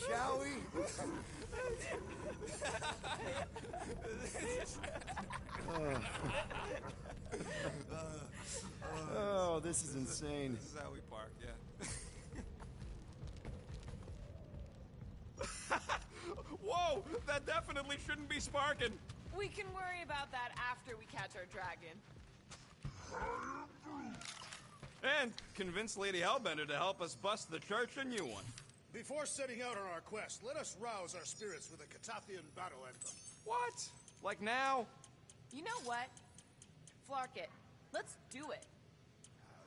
Shall we? Oh, this is insane. This is how we park, yeah. Whoa! That definitely shouldn't be sparking! We can worry about that after we catch our dragon. And convince Lady Hellbender to help us bust the church a new one. Before setting out on our quest, let us rouse our spirits with a Catathian battle anthem. What? Like now? You know what? Flark it. Let's do it.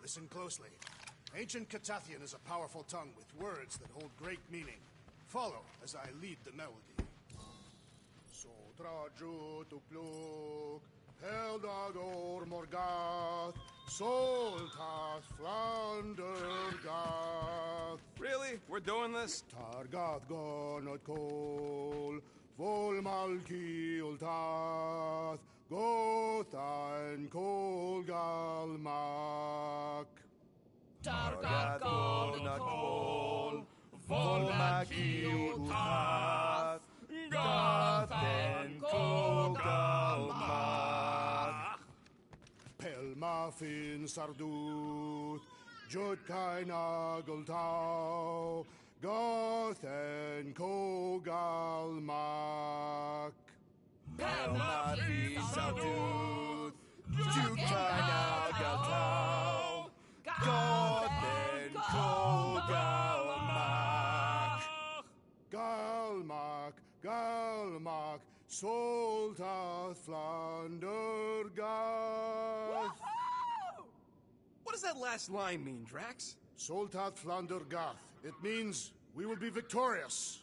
Listen closely. Ancient Catathian is a powerful tongue with words that hold great meaning. Follow as I lead the melody. Sotraju tu plug, Heldagor Morgath, Soltas Flandergath. Really? We're doing this? Targath Gonot Kol, Volmalki Ultath, Gothan Kol Galmak. Targat Kol, Volmakiutath, Gothen Kogalmach. Pelmafin Sarduth, Jutkai Nagultau, Gothen Kogalmak. Pelmati Salduth, Jukai Nagaltau, Gothen Kogalmach. Galmak, Galmak, Soltath Flandergath. What does that last line mean, Drax? Soltath Flandergath. It means we will be victorious.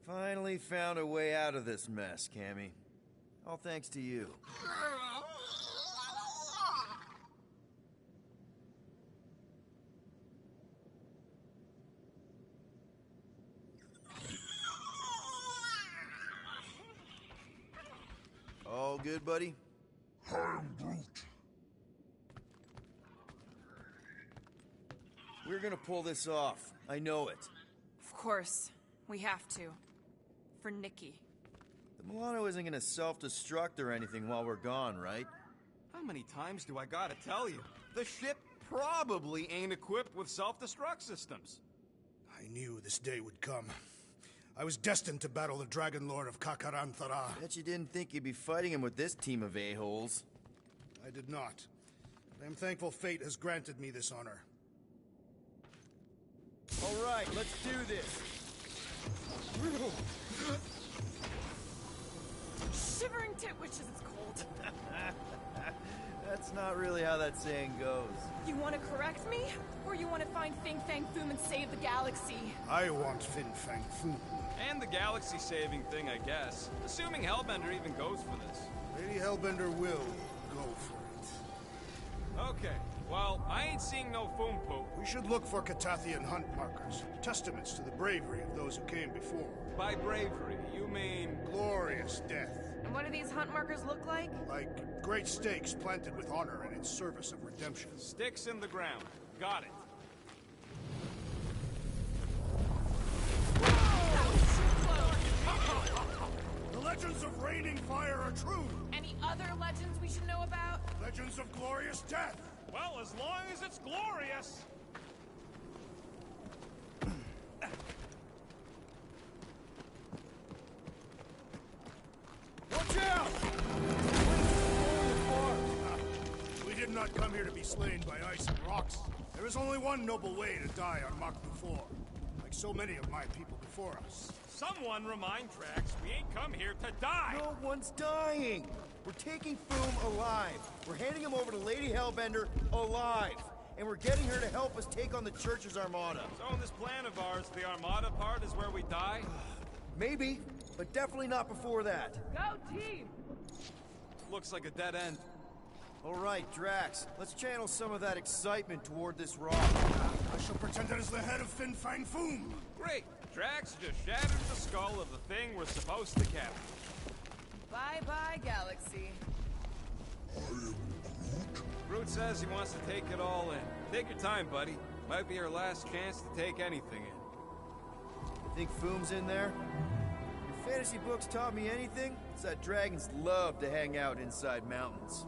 Finally found a way out of this mess, Cammy. All thanks to you. All good, buddy? I'm Groot. We're gonna pull this off. I know it. Of course. We have to. For Nikki. The Milano isn't gonna self-destruct or anything while we're gone, right? How many times do I gotta tell you? The ship probably ain't equipped with self-destruct systems. I knew this day would come. I was destined to battle the Dragon Lord of Kakaranthara. Bet you didn't think you'd be fighting him with this team of a-holes. I did not. I am thankful fate has granted me this honor. All right, let's do this. Shivering tit wishes it's cold. That's not really how that saying goes. You want to correct me? Or you want to find Fang Foom and save the galaxy? I want Fang Foom. And the galaxy-saving thing, I guess. Assuming Hellbender even goes for this. Lady Hellbender will go for it. Okay, well, I ain't seeing no Foom poop. We should look for Catathian hunt markers. Testaments to the bravery of those who came before. By bravery, you mean... Glorious death. And what do these hunt markers look like? Like great stakes planted with honor and in service of redemption. Sticks in the ground. Got it. The legends of raining fire are true. Any other legends we should know about? Legends of glorious death. Well, as long as it's glorious. Watch out! We did not come here to be slain by ice and rocks. There is only one noble way to die on Mach 4, like so many of my people before us. Someone remind Drax we ain't come here to die. No one's dying. We're taking Foom alive. We're handing him over to Lady Hellbender alive. And we're getting her to help us take on the Church's armada. So in this plan of ours, the armada part is where we die? Maybe, but definitely not before that. Go team! Looks like a dead end. All right, Drax, let's channel some of that excitement toward this rock. I shall pretend it is the head of Fang Foom. Great. Drax just shattered the skull of the thing we're supposed to capture. Bye-bye, Galaxy. Groot says he wants to take it all in. Take your time, buddy. Might be our last chance to take anything in. Think Foom's in there? Your fantasy books taught me anything? It's that dragons love to hang out inside mountains.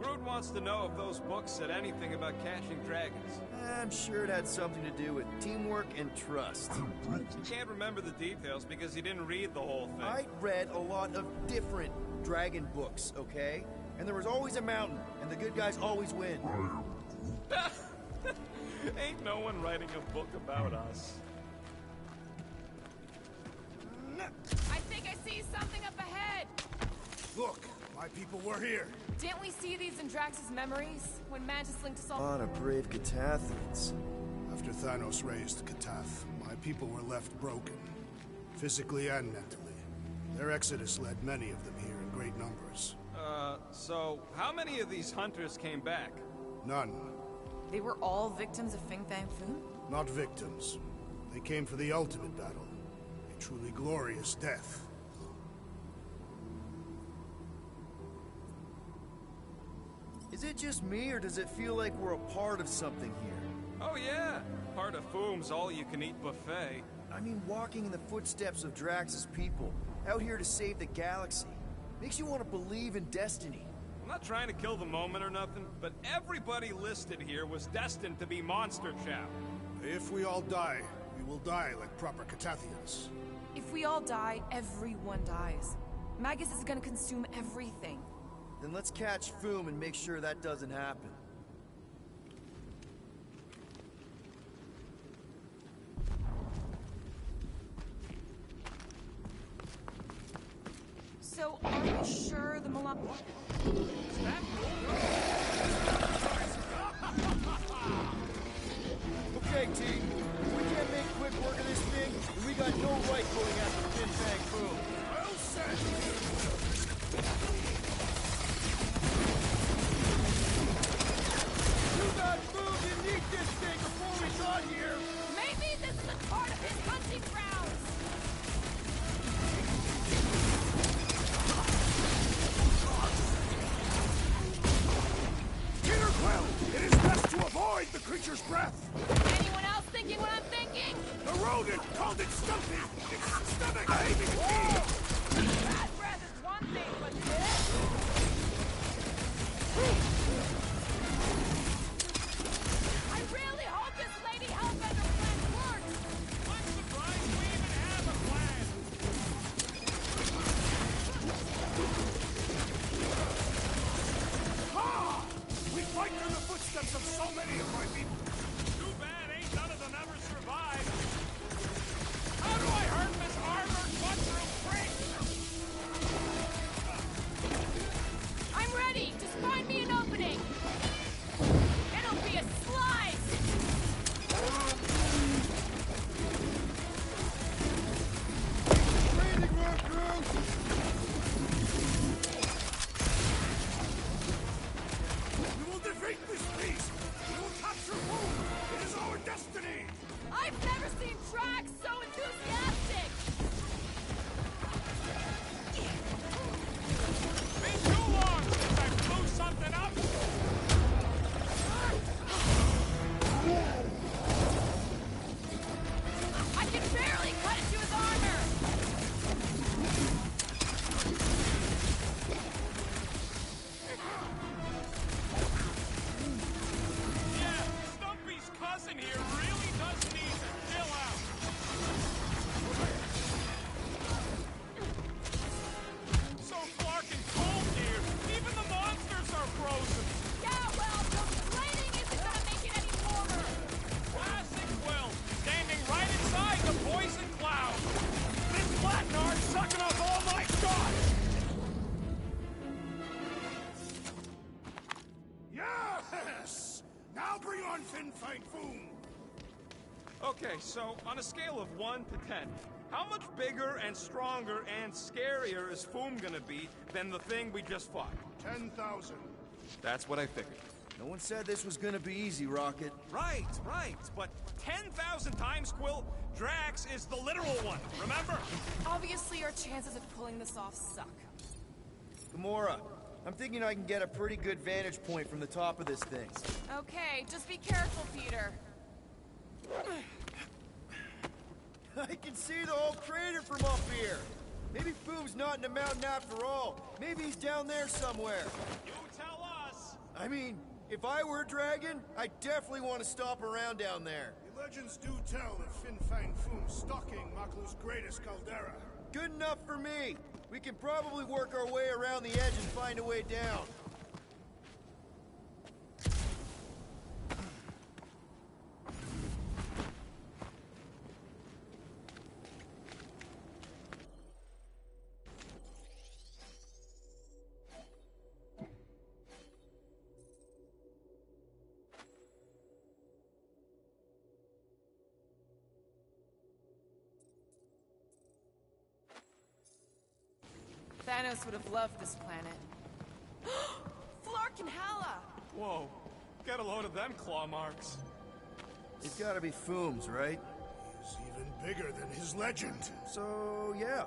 Groot wants to know if those books said anything about catching dragons. I'm sure it had something to do with teamwork and trust. He can't remember the details because he didn't read the whole thing. I read a lot of different dragon books, okay? And there was always a mountain, and the good guys always win. Ain't no one writing a book about us. I think I see something up ahead! Look, my people were here. Didn't we see these in Drax's memories? When Mantis linked us all- On a brave Catathians. After Thanos raised Katath, my people were left broken, physically and mentally. Their exodus led many of them here in great numbers. So how many of these hunters came back? None. They were all victims of Fang Foom? Not victims. They came for the ultimate battle. A truly glorious death. Is it just me, or does it feel like we're a part of something here? Oh yeah, part of Foom's all-you-can-eat buffet. I mean, walking in the footsteps of Drax's people, out here to save the galaxy, makes you want to believe in destiny. I'm not trying to kill the moment or nothing, but everybody listed here was destined to be monster chow. If we all die, we will die like proper Catathians. If we all die, everyone dies. Magus is gonna consume everything. Then let's catch Foom and make sure that doesn't happen. So, are we sure the Milan... Okay, team. If we can't make quick work of this thing, then we got no right going after It's stomach heaving me! Bad breath is one thing, but this? I really hope this Lady Hellbender plan works! I'm surprised we even have a plan! Ha! We fight through the footsteps of so many of my people. Too bad ain't none of them ever survived. How do I hurt this armored mushroom freak? I'm ready! Just find me an opening! It'll be a slice! Breathing room, crew! We will defeat this beast! We will capture Foom! It is our destiny! I've never seen Drax so enthusiastic! Been too long since I blew something up. I can barely cut into his armor! Yeah, Stumpy's cousin here really does need to chill out. So Clark and cold here. Even the monsters are frozen. Yeah, well, the plating isn't gonna make it any warmer! Classic Will, standing right inside the poison cloud. This Flatnard's sucking up all my shots. Yes! Now bring on Fang Foom! Okay, so on a scale of 1 to 10, how much bigger and stronger and scarier is Foom gonna be than the thing we just fought? 10,000. That's what I figured. No one said this was gonna be easy, Rocket. Right, but 10,000 times, Quill, Drax is the literal one, remember? Obviously, our chances of pulling this off suck. Gamora, I'm thinking I can get a pretty good vantage point from the top of this thing. Okay, just be careful, Peter. I can see the whole crater from up here. Maybe Foom's not in the mountain after all. Maybe he's down there somewhere. You tell us. I mean, if I were a dragon, I definitely want to stop around down there. The legends do tell of Fang Foom stalking Maklu's greatest caldera. Good enough for me. We can probably work our way around the edge and find a way down. Thanos would have loved this planet. Flark and Hala! Whoa, get a load of them claw marks. It's gotta be Foom's, right? He's even bigger than his legend. So, yeah.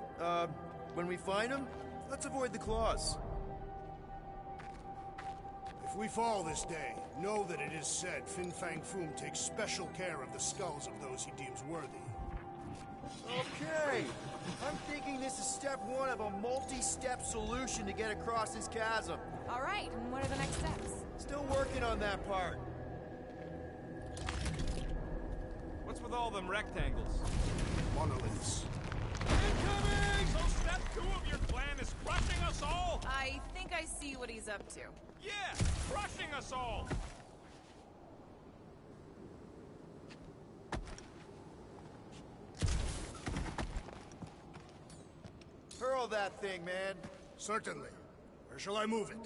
When we find him, let's avoid the claws. If we fall this day, know that it is said Fang Foom takes special care of the skulls of those he deems worthy. Okay. I'm thinking this is step one of a multi-step solution to get across this chasm. All right, and what are the next steps? Still working on that part. What's with all them rectangles? Monoliths. Incoming! So step 2 of your plan is crushing us all? I think I see what he's up to. Yeah, crushing us all! Hurl that thing, man. Certainly. Where shall I move it?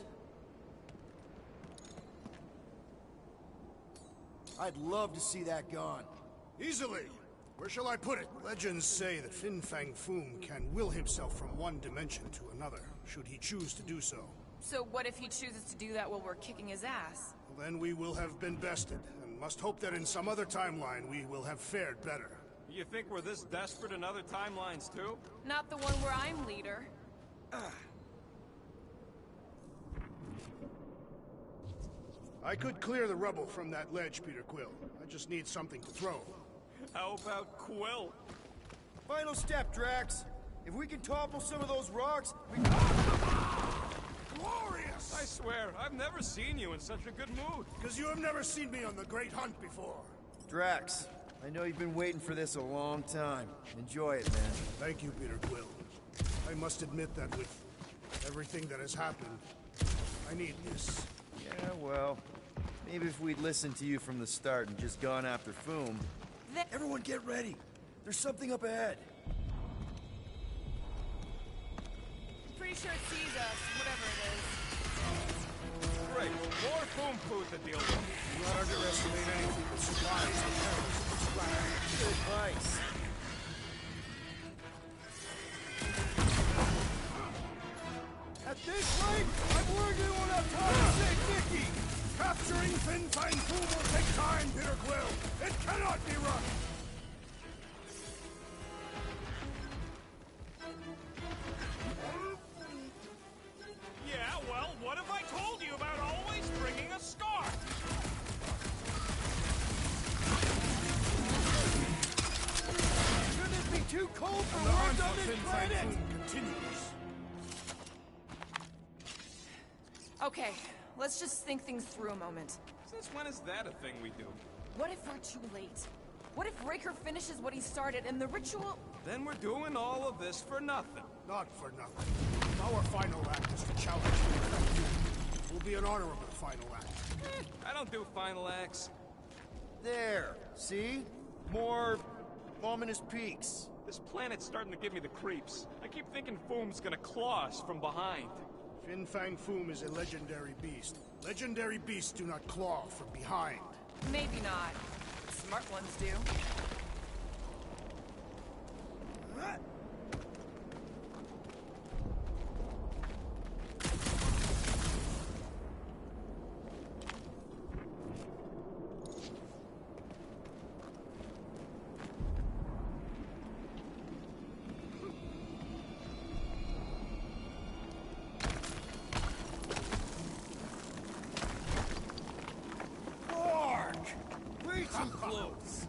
I'd love to see that gone. Easily. Where shall I put it? Legends say that Fang Foom can will himself from one dimension to another, should he choose to do so. So what if he chooses to do that while we're kicking his ass? Well, then we will have been bested, and must hope that in some other timeline we will have fared better. You think we're this desperate in other timelines, too? Not the one where I'm leader. I could clear the rubble from that ledge, Peter Quill. I just need something to throw. How about Quill? Final step, Drax. If we can topple some of those rocks, we... Glorious! I swear, I've never seen you in such a good mood. Because you have never seen me on the Great Hunt before. Drax, I know you've been waiting for this a long time. Enjoy it, man. Thank you, Peter Quill. I must admit that with everything that has happened, I need this. Yeah, well, maybe if we'd listened to you from the start and just gone after Foom... Everyone get ready! There's something up ahead! Pretty sure it sees us, whatever it is. Great. More Foom food to deal with. Do not underestimate anything that supplies the terrorists of this planet. Good advice. At this rate, I'm worried we won't have time to save Mickey! Capturing Fin Fang Foom will take time, Peter Quill! It cannot be rushed! Yeah, well, what have I told you about always bringing a scarf? Shouldn't it be too cold for The hunt work on for this Fin Fang planet? Foom continues. Okay, let's just think things through a moment. Since when is that a thing we do? What if we're too late? What if Raker finishes what he started and the ritual... Then we're doing all of this for nothing. Not for nothing. Our final act is to challenge Fin Fang Foom. It will be an honorable final act. I don't do final acts. There, see? More ominous peaks. This planet's starting to give me the creeps. I keep thinking Foom's gonna claw us from behind. Fin Fang Foom is a legendary beast. Legendary beasts do not claw from behind. Maybe not. Smart ones do.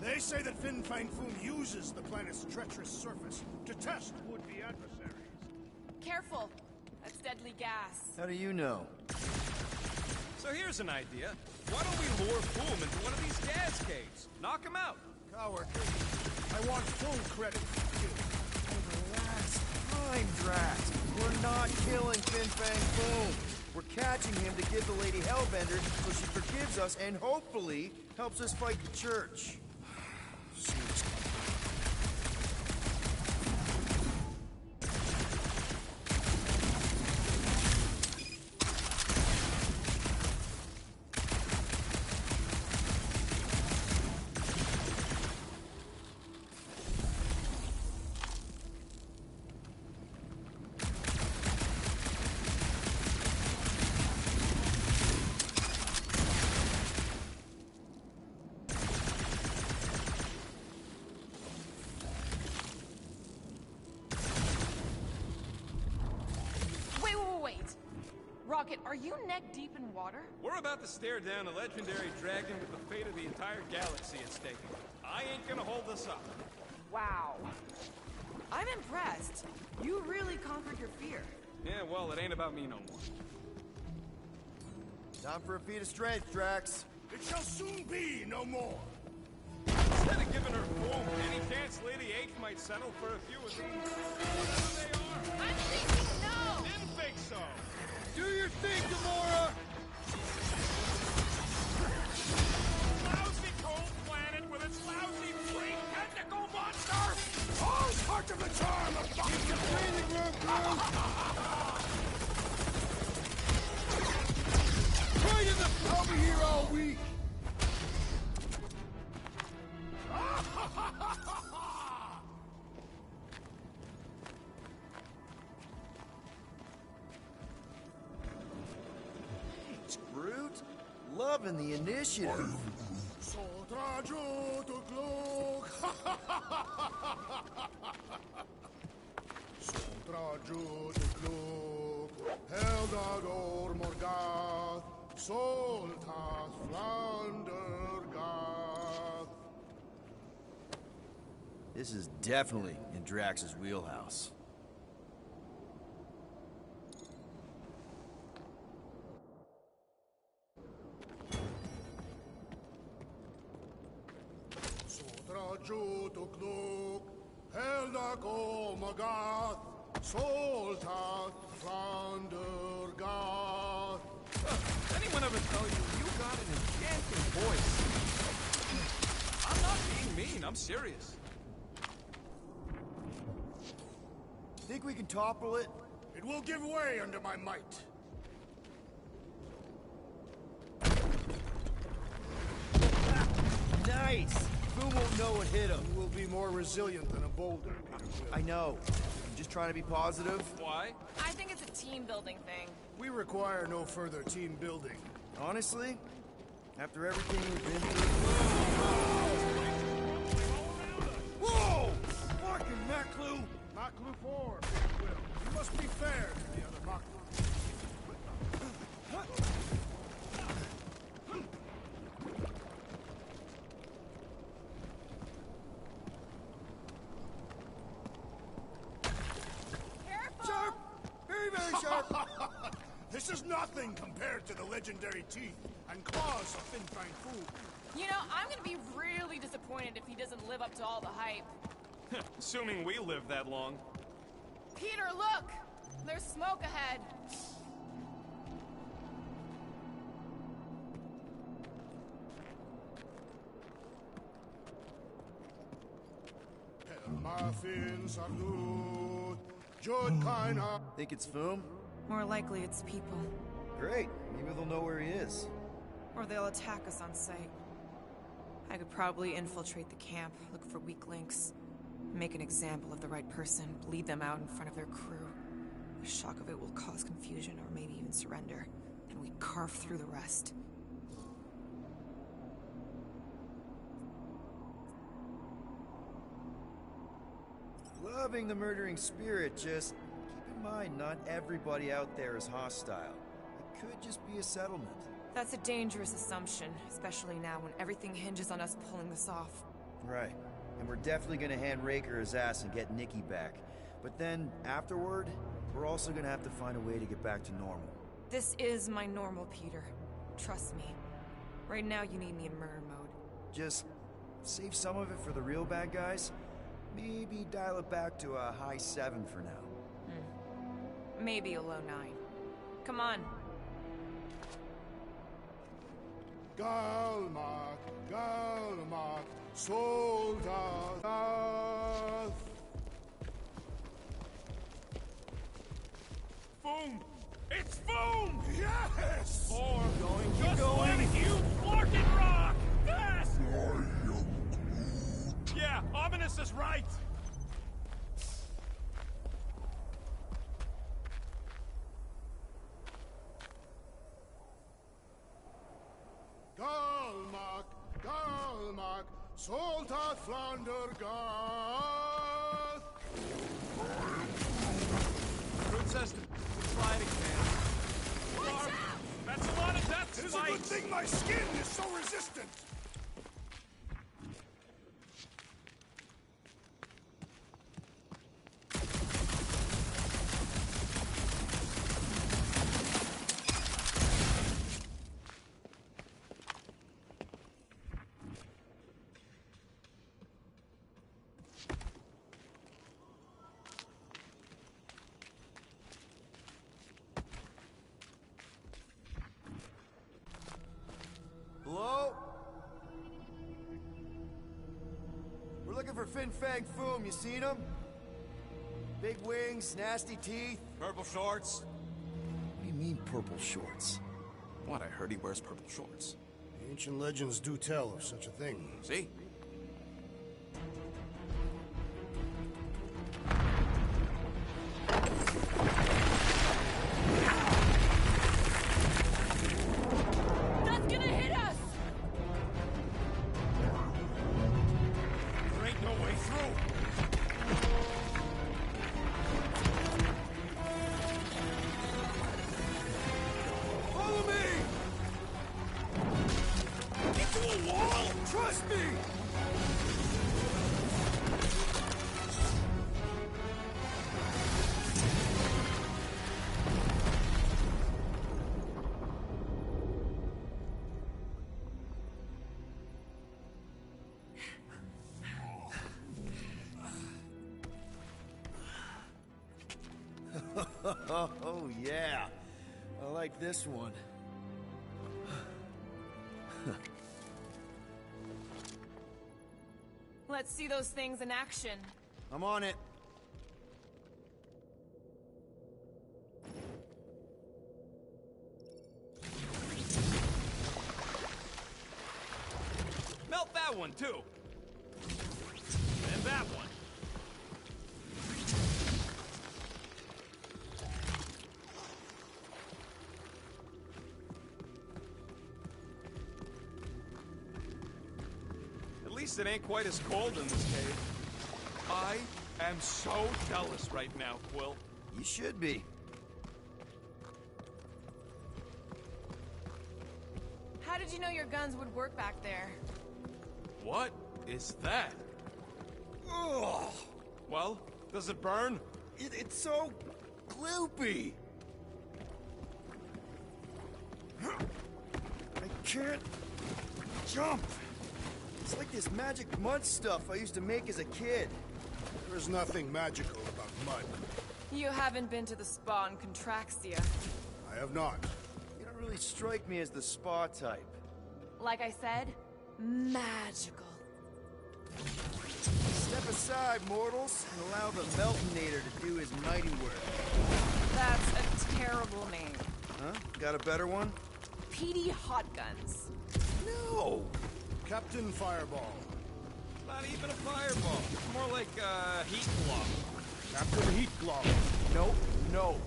They say that Fin Fang Foom uses the planet's treacherous surface to test would-be adversaries. Careful. That's deadly gas. How do you know? So here's an idea. Why don't we lure Foom into one of these gas caves? Knock him out. Coward. I want full credit for you. Relax. Time, Drax. We're not killing Fin Fang Foom. We're catching him to give the Lady Hellbender so she forgives us and hopefully helps us fight the Church. Rocket, are you neck deep in water? We're about to stare down a legendary dragon with the fate of the entire galaxy at stake. I ain't gonna hold us up. Wow. I'm impressed. You really conquered your fear. Yeah, well, it ain't about me no more. Time for a feat of strength, Drax. It shall soon be no more. Instead of giving her Foom any chance Lady H might settle for a few of these, whatever they are. I'm thinking no! Didn't think so. Do your thing, Gamora! Lousy cold planet with its lousy brain tentacle monster! All part of the charm of Keep your breathing room, Groot! Right in the... I'll be here all week! Thanks, Groot. Loving the initiative. Heldador Morgath, Soltas Flandergath. This is definitely in Drax's wheelhouse. Anyone ever tell you got an enchanting voice? I'm not being mean, I'm serious. Think we can topple it? It will give way under my might. Nice! Foom won't know what hit him. You will be more resilient than a boulder. I know. I'm just trying to be positive. Why? I think it's a team-building thing. We require no further team building. Honestly, after everything we've been through... Whoa! Fucking Maklu! Maklu 4, if you will. You must be fair to the other Maklu. Sharp! Very, very sharp! This is nothing compared to the legendary teeth and claws of Fang Foom. You know, I'm gonna be really disappointed if he doesn't live up to all the hype. Assuming we live that long. Peter, look! There's smoke ahead. Think it's Foom? More likely it's people. Great. Maybe they'll know where he is. Or they'll attack us on sight. I could probably infiltrate the camp, look for weak links, make an example of the right person, lead them out in front of their crew. The shock of it will cause confusion or maybe even surrender, and we carve through the rest. Loving the murdering spirit, just keep in mind not everybody out there is hostile. It could just be a settlement. That's a dangerous assumption, especially now when everything hinges on us pulling this off. Right. And we're definitely gonna hand Raker his ass and get Nikki back. But then, afterward, we're also gonna have to find a way to get back to normal. This is my normal, Peter. Trust me. Right now you need me in murder mode. Just save some of it for the real bad guys. Maybe dial it back to a high 7 for now. Maybe a low 9. Come on. Galmak, Galmak, soldat. Foom! It's Foom! Yes! Or Keep just going. let you Flarkin rock! Yes! Yeah, Ominous is right! Galmak, Galmak, soldat Flander Gath. Princess, try it again. Watch out! That's a lot of death It is a good spikes! thing my skin is so resistant. Hello? We're looking for Fang Foom. You seen him? Big wings, nasty teeth. Purple shorts? What do you mean, purple shorts? What, I heard he wears purple shorts. Ancient legends do tell of such a thing. See? That's gonna hit us! There ain't no way through! Follow me! Into a wall! Trust me! Oh, yeah. I like this one. Let's see those things in action. I'm on it. Melt that one, too. And that one. At least it ain't quite as cold in this cave. I am so jealous right now, Quill. You should be. How did you know your guns would work back there? What is that? Ugh! Well, does it burn? It's so gloopy. I can't jump. It's like this magic mud stuff I used to make as a kid. There's nothing magical about mud. You haven't been to the spa in Contraxia. I have not. You don't really strike me as the spa type. Like I said, magical. Step aside, mortals, and allow the Meltonator to do his mighty work. That's a terrible name. Huh? Got a better one? PD Hot Guns. No! Captain Fireball. Not even a fireball. More like a heat glove. Captain Heat Glove. Nope, no.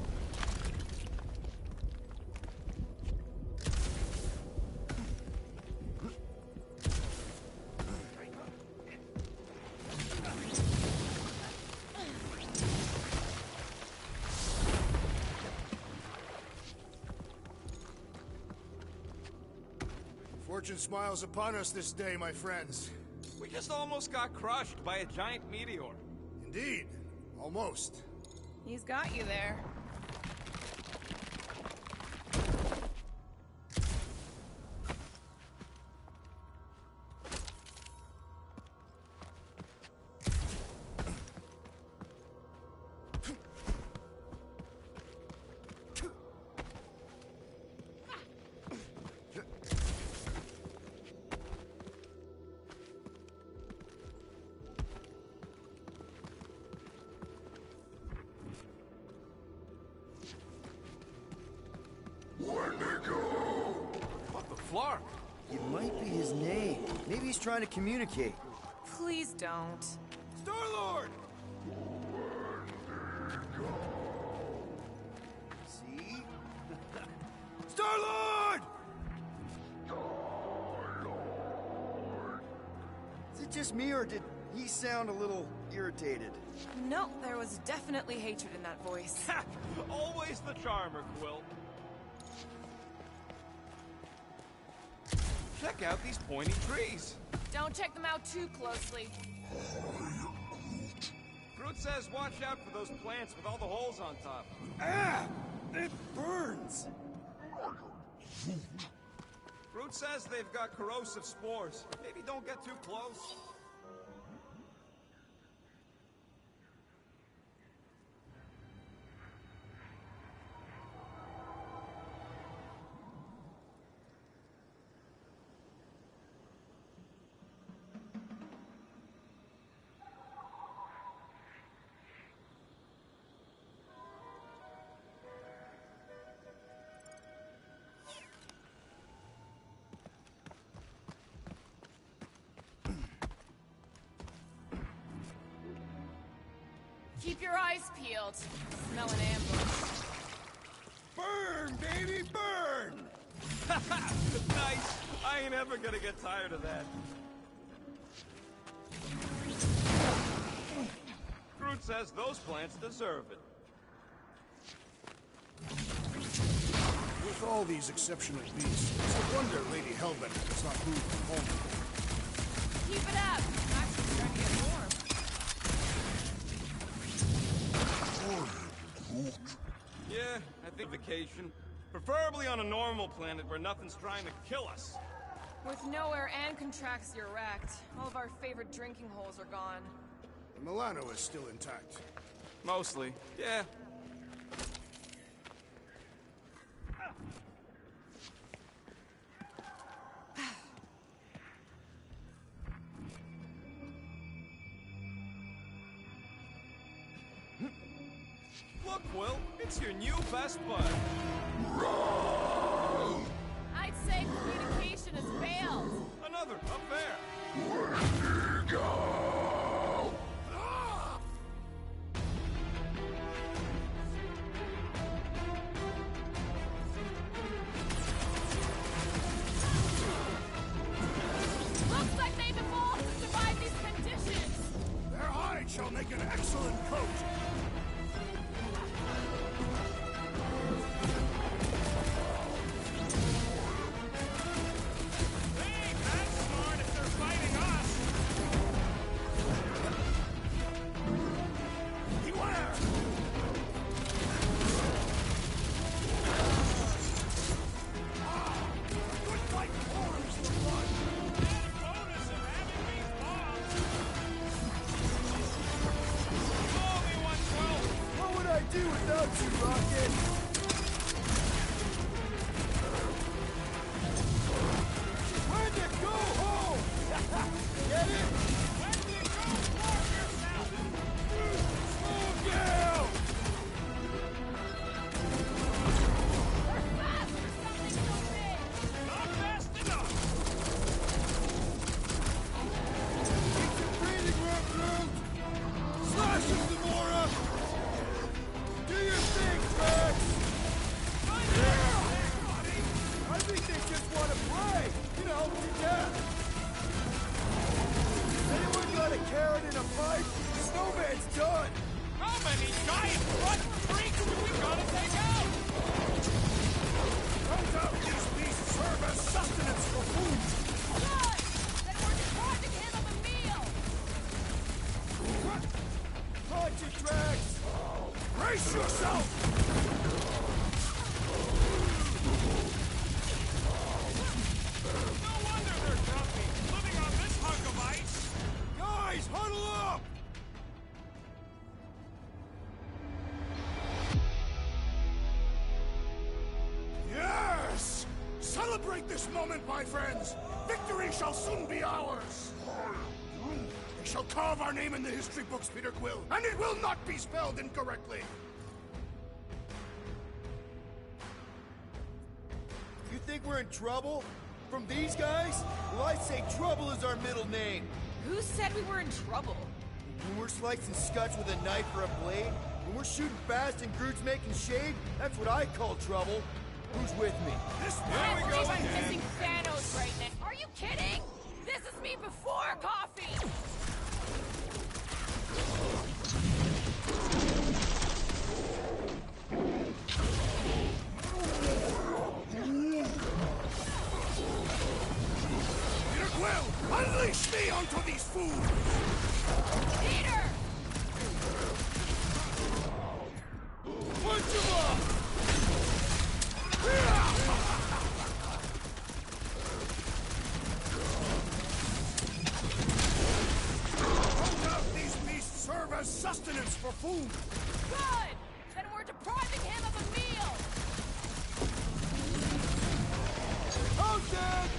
Fortune smiles upon us this day, my friends. We just almost got crushed by a giant meteor. Indeed. Almost. He's got you there. What the flark? It might be his name. Maybe he's trying to communicate. Please don't. Star-Lord! See? Star-Lord! Is it just me, or did he sound a little irritated? No, there was definitely hatred in that voice. Ha! Always the charmer, Quill. Check out these pointy trees. Don't check them out too closely. Groot says watch out for those plants with all the holes on top. Ah! It burns! Groot says they've got corrosive spores. Maybe don't get too close. Keep your eyes peeled. Smell an ambush. Burn, baby, burn! Nice. I ain't ever gonna get tired of that. Groot says those plants deserve it. With all these exceptional beasts, it's a wonder Lady Hellbender does not move from home. Keep it up. I'm actually starting to get warm. Yeah, I think vacation. Preferably on a normal planet where nothing's trying to kill us. With nowhere and Contraxia wrecked, all of our favorite drinking holes are gone. The Milano is still intact. Mostly, yeah. Look, Will, it's your new best bud. I'd say communication has failed. Another affair. Looks like they've evolved to survive these conditions. Their hide shall make an excellent coat. They ain't that smart if they're fighting us. Beware! Good fight forms the blood. Bonus of having these bombs. Blow me 112. What would I do without you, Rocket? When to go home? Get it? When did you go for yourself? Slow down! We're fast for something so big. Not fast enough. Keep your breathing room, Groot! Slash him, Gamora! Do your thing, Drax! I think they just want to play! You know, to death! Anyone got a carrot in a fight? Snowman's done! How many giant front freaks do we gotta take out? No doubt these beasts serve as sustenance for food. Good! Then we're depriving him of a meal. Punch it, Drax! Brace yourself! No wonder they're grumpy, living on this hunk of ice. Guys, huddle up! Yes! Celebrate this moment, my friends! Victory shall soon be ours! They shall carve our name in the history books, Peter Quill, and it will not be spelled incorrectly! You think we're in trouble? From these guys? Well, I say trouble is our middle name. Who said we were in trouble? When we're slicing Scutch with a knife or a blade, when we're shooting fast and Groot's making shade, that's what I call trouble. Who's with me? Can't believe I'm missing Thanos right now. Are you kidding? This is me before coffee. Peter Quill, unleash me onto these fools! Peter! Punch him up! No doubt these beasts serve as sustenance for food! Good! Then we're depriving him of a meal. Oh, Dad!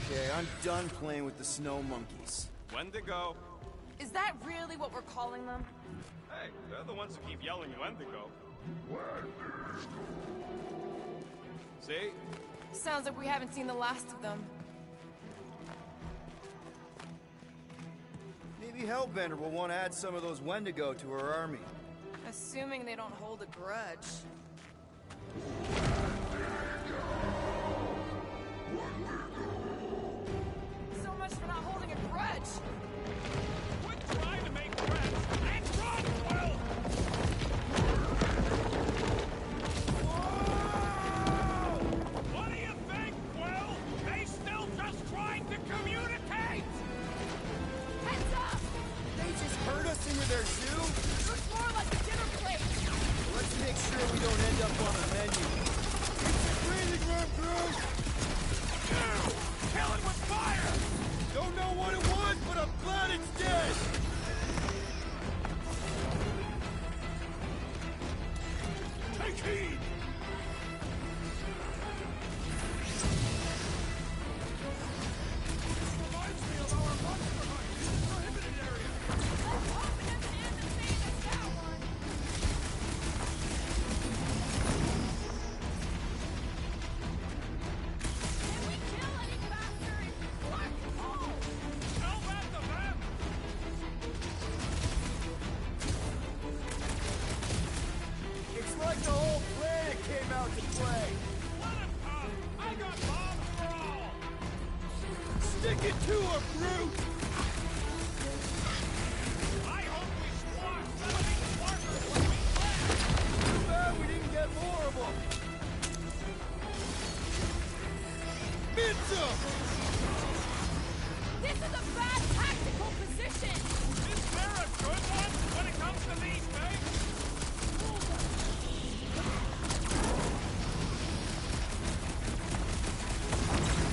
Okay, I'm done playing with the snow monkeys. Wendigo. Is that really what we're calling them? Hey, they're the ones who keep yelling Wendigo. See? Sounds like we haven't seen the last of them. Maybe Hellbender will want to add some of those Wendigo to her army. Assuming they don't hold a grudge. So much for not holding a grudge. Quit trying to make friends and run, Quill! What do you think, Quill? They still just trying to communicate! Heads up! They just herd us into their zoo? Looks more like a dinner plate. Let's make sure we don't end up on the menu. Keep your breathing room, Groot! Kill it with fire! Don't know what it was, but I'm glad it's dead! Take heed! Stick it to her, brute! I hope we squash some of these markers when we crash! Too bad we didn't get more of them. Mitza! This is a bad tactical position! Is there a good one when it comes to these things?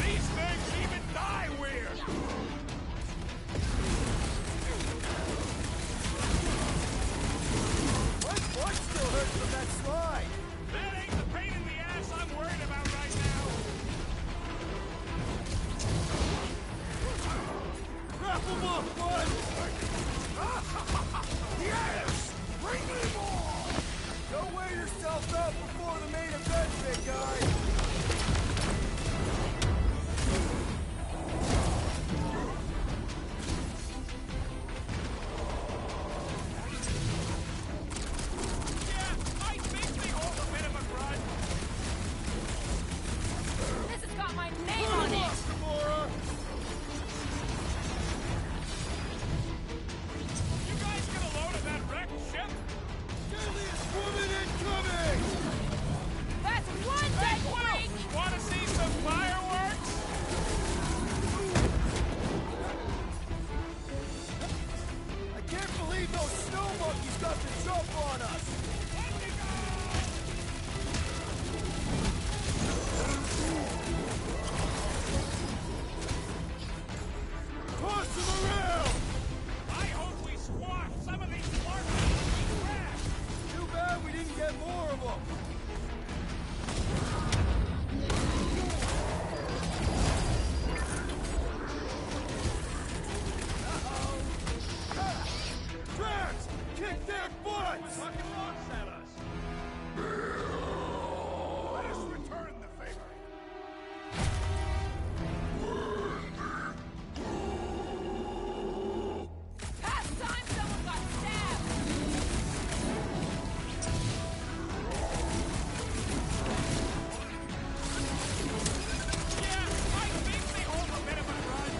These things even die weird! My butt still hurts from that slide. That ain't the pain in the ass I'm worried about right now! Wrap 'em up, bud! Yes! Bring me more! Don't wear yourself out before the main event, big guy! Yeah, might make me hold a bit of a grudge. This has got my name on it! Gamora! You guys get a load of that wrecked ship? Deadliest woman incoming! That's one dead freak! Wanna see some fireworks? I can't believe those snow monkeys got the jump on us! Toss them around! I hope we squash some of these markers when we crash! Too bad we didn't get more of them! Drax! Kick their butts! Fucking rocks at us! Let us return the favor. Past time someone got stabbed! Yeah, might make me hold a bit of a grudge.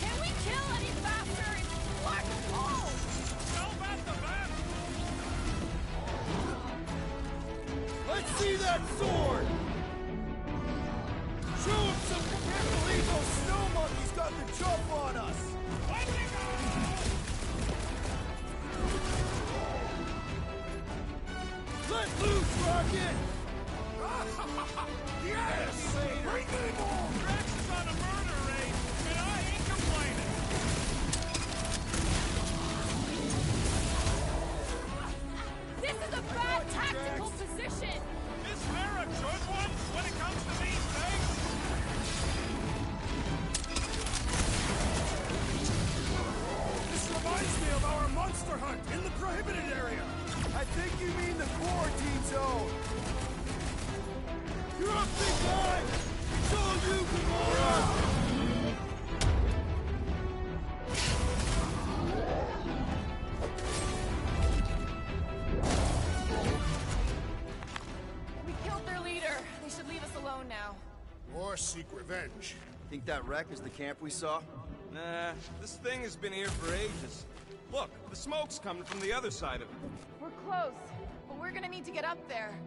Can we kill any faster? It's black hole! Tell that the best! Let's see that sword! Show him some... Can't believe those snow monkeys got the jump on us! Let loose, Rocket! Yes! Bring me more! Drax is on a murder raid, and I ain't complaining. This is a bad tactical position! Is there a good one when it comes to these things? This reminds me of our monster hunt in the prohibited area. I think you mean the quarantine zone! You're up, big guy! It's all you, Gamora! We killed their leader. They should leave us alone now. Or seek revenge. Think that wreck is the camp we saw? Nah, this thing has been here for ages. Look, the smoke's coming from the other side of it. We're close, but we're gonna need to get up there.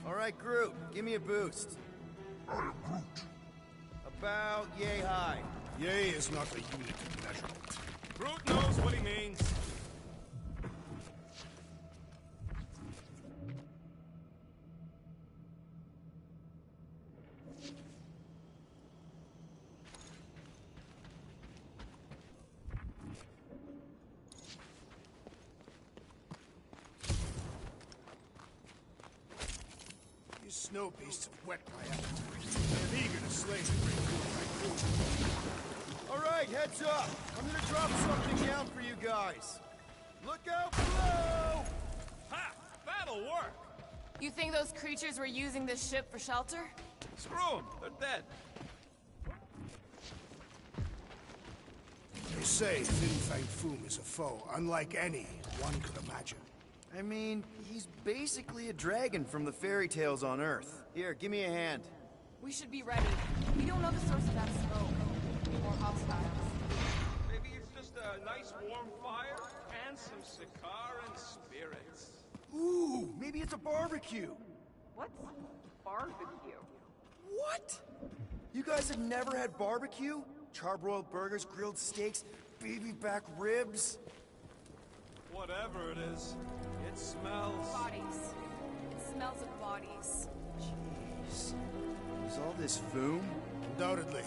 All right, Groot, give me a boost. I am Groot. About yay high. Yea is not a unit of measurement. Groot knows what he means. These snow beasts have whet my appetite. I am eager to slay the great Groot. All right, heads up. I'm gonna drop something down for you guys. Look out below! Ha! That'll work! You think those creatures were using this ship for shelter? Screw them, they're dead. They say Fang Foom is a foe unlike any one could imagine. I mean, he's basically a dragon from the fairy tales on Earth. Here, give me a hand. We should be ready. We don't know the source of that smoke. Or hostiles. Maybe it's just a nice warm fire and some Sakaran spirits. Ooh, maybe it's a barbecue. What's barbecue? What? You guys have never had barbecue? Charbroiled burgers, grilled steaks, baby back ribs? Whatever it is, it smells. Bodies. It smells of bodies. Jeez. Is all this Foom? Undoubtedly.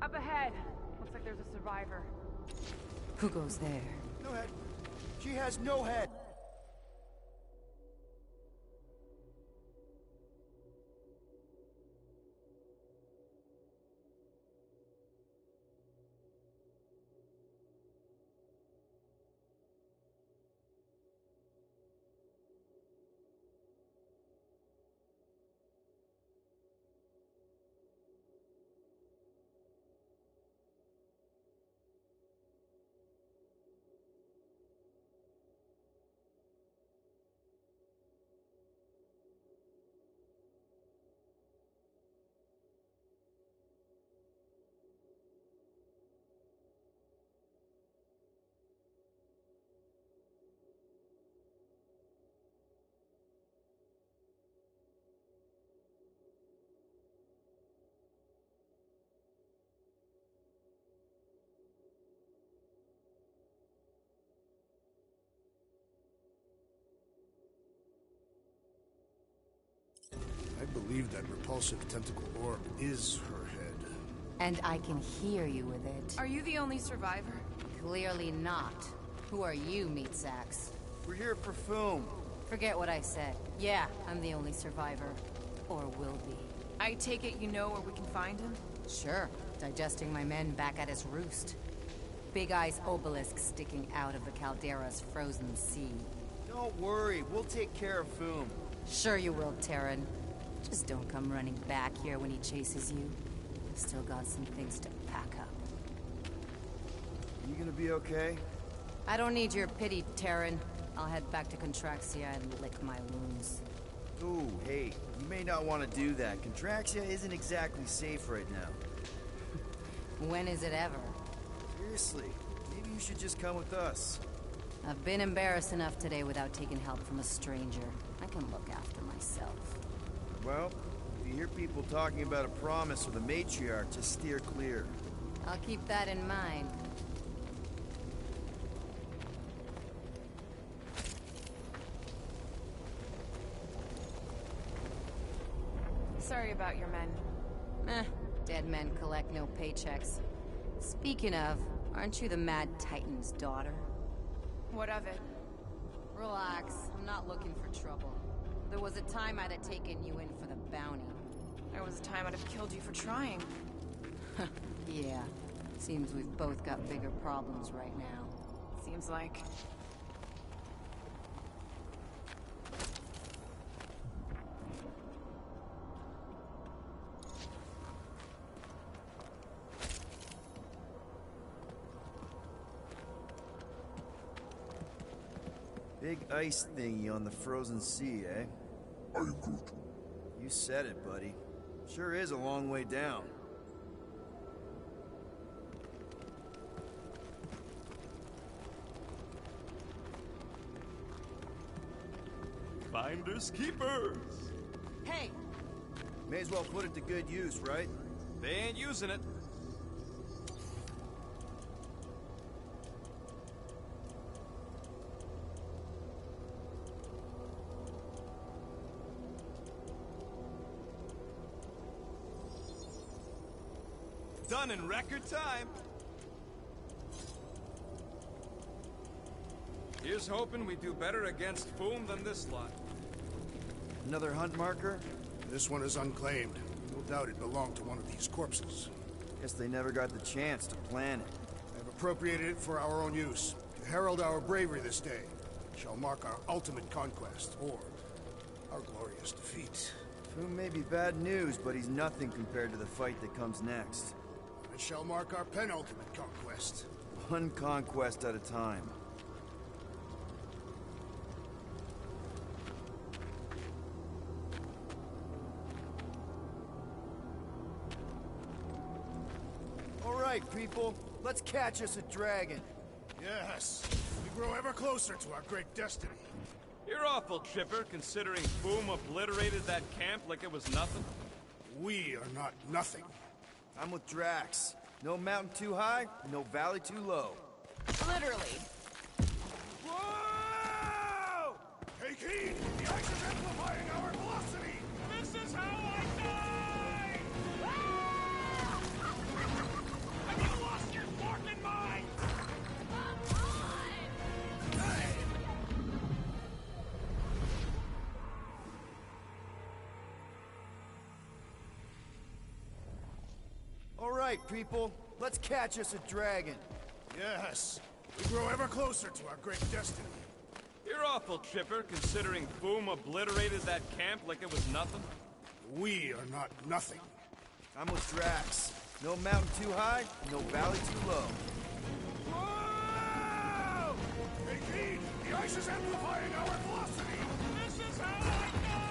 Up ahead. Looks like there's a survivor. Who goes there? No head. She has no head. I believe that repulsive tentacle orb is her head. And I can hear you with it. Are you the only survivor? Clearly not. Who are you, meat sacks? We're here for Foom. Forget what I said. Yeah, I'm the only survivor. Or will be. I take it you know where we can find him? Sure. Digesting my men back at his roost. Big Eye's obelisk sticking out of the caldera's frozen sea. Don't worry, we'll take care of Foom. Sure you will, Terran. Just don't come running back here when he chases you. Still got some things to pack up. You gonna be okay? I don't need your pity, Terran. I'll head back to Contraxia and lick my wounds. Ooh, hey, you may not want to do that. Contraxia isn't exactly safe right now. When is it ever? Seriously, maybe you should just come with us. I've been embarrassed enough today without taking help from a stranger. I can look after myself. Well, if you hear people talking about a promise or the matriarch, just steer clear. I'll keep that in mind. Sorry about your men. Dead men collect no paychecks. Speaking of, aren't you the Mad Titan's daughter? What of it? Relax, I'm not looking for trouble. There was a time I'd have taken you in for the bounty. There was a time I'd have killed you for trying. Yeah, seems we've both got bigger problems right now. Seems like. Big ice thingy on the frozen sea, eh? I agree. You said it, buddy. Sure is a long way down. Finders keepers. Hey! May as well put it to good use, right? They ain't using it. Done in record time. Here's hoping we do better against Foom than this lot. Another hunt marker? This one is unclaimed. No doubt it belonged to one of these corpses. Guess they never got the chance to plan it. I've appropriated it for our own use, to herald our bravery this day. It shall mark our ultimate conquest, or our glorious defeat. Foom may be bad news, but he's nothing compared to the fight that comes next. It shall mark our penultimate conquest. One conquest at a time. All right, people, let's catch us a dragon. Yes, we grow ever closer to our great destiny. You're awful chipper, considering Foom obliterated that camp like it was nothing. We are not nothing. I'm with Drax. No mountain too high, no valley too low. Literally. Whoa! Take heed! The ice is amplifying our velocity! This is how I die! Have you lost your fucking mind? Come on! Hey! All right, people, let's catch us a dragon. Yes, we grow ever closer to our great destiny. You're awful chipper, considering Foom obliterated that camp like it was nothing. We are not nothing. I'm with Drax. No mountain too high, no valley too low. Whoa! Take heed! The ice is amplifying our velocity! This is how I die!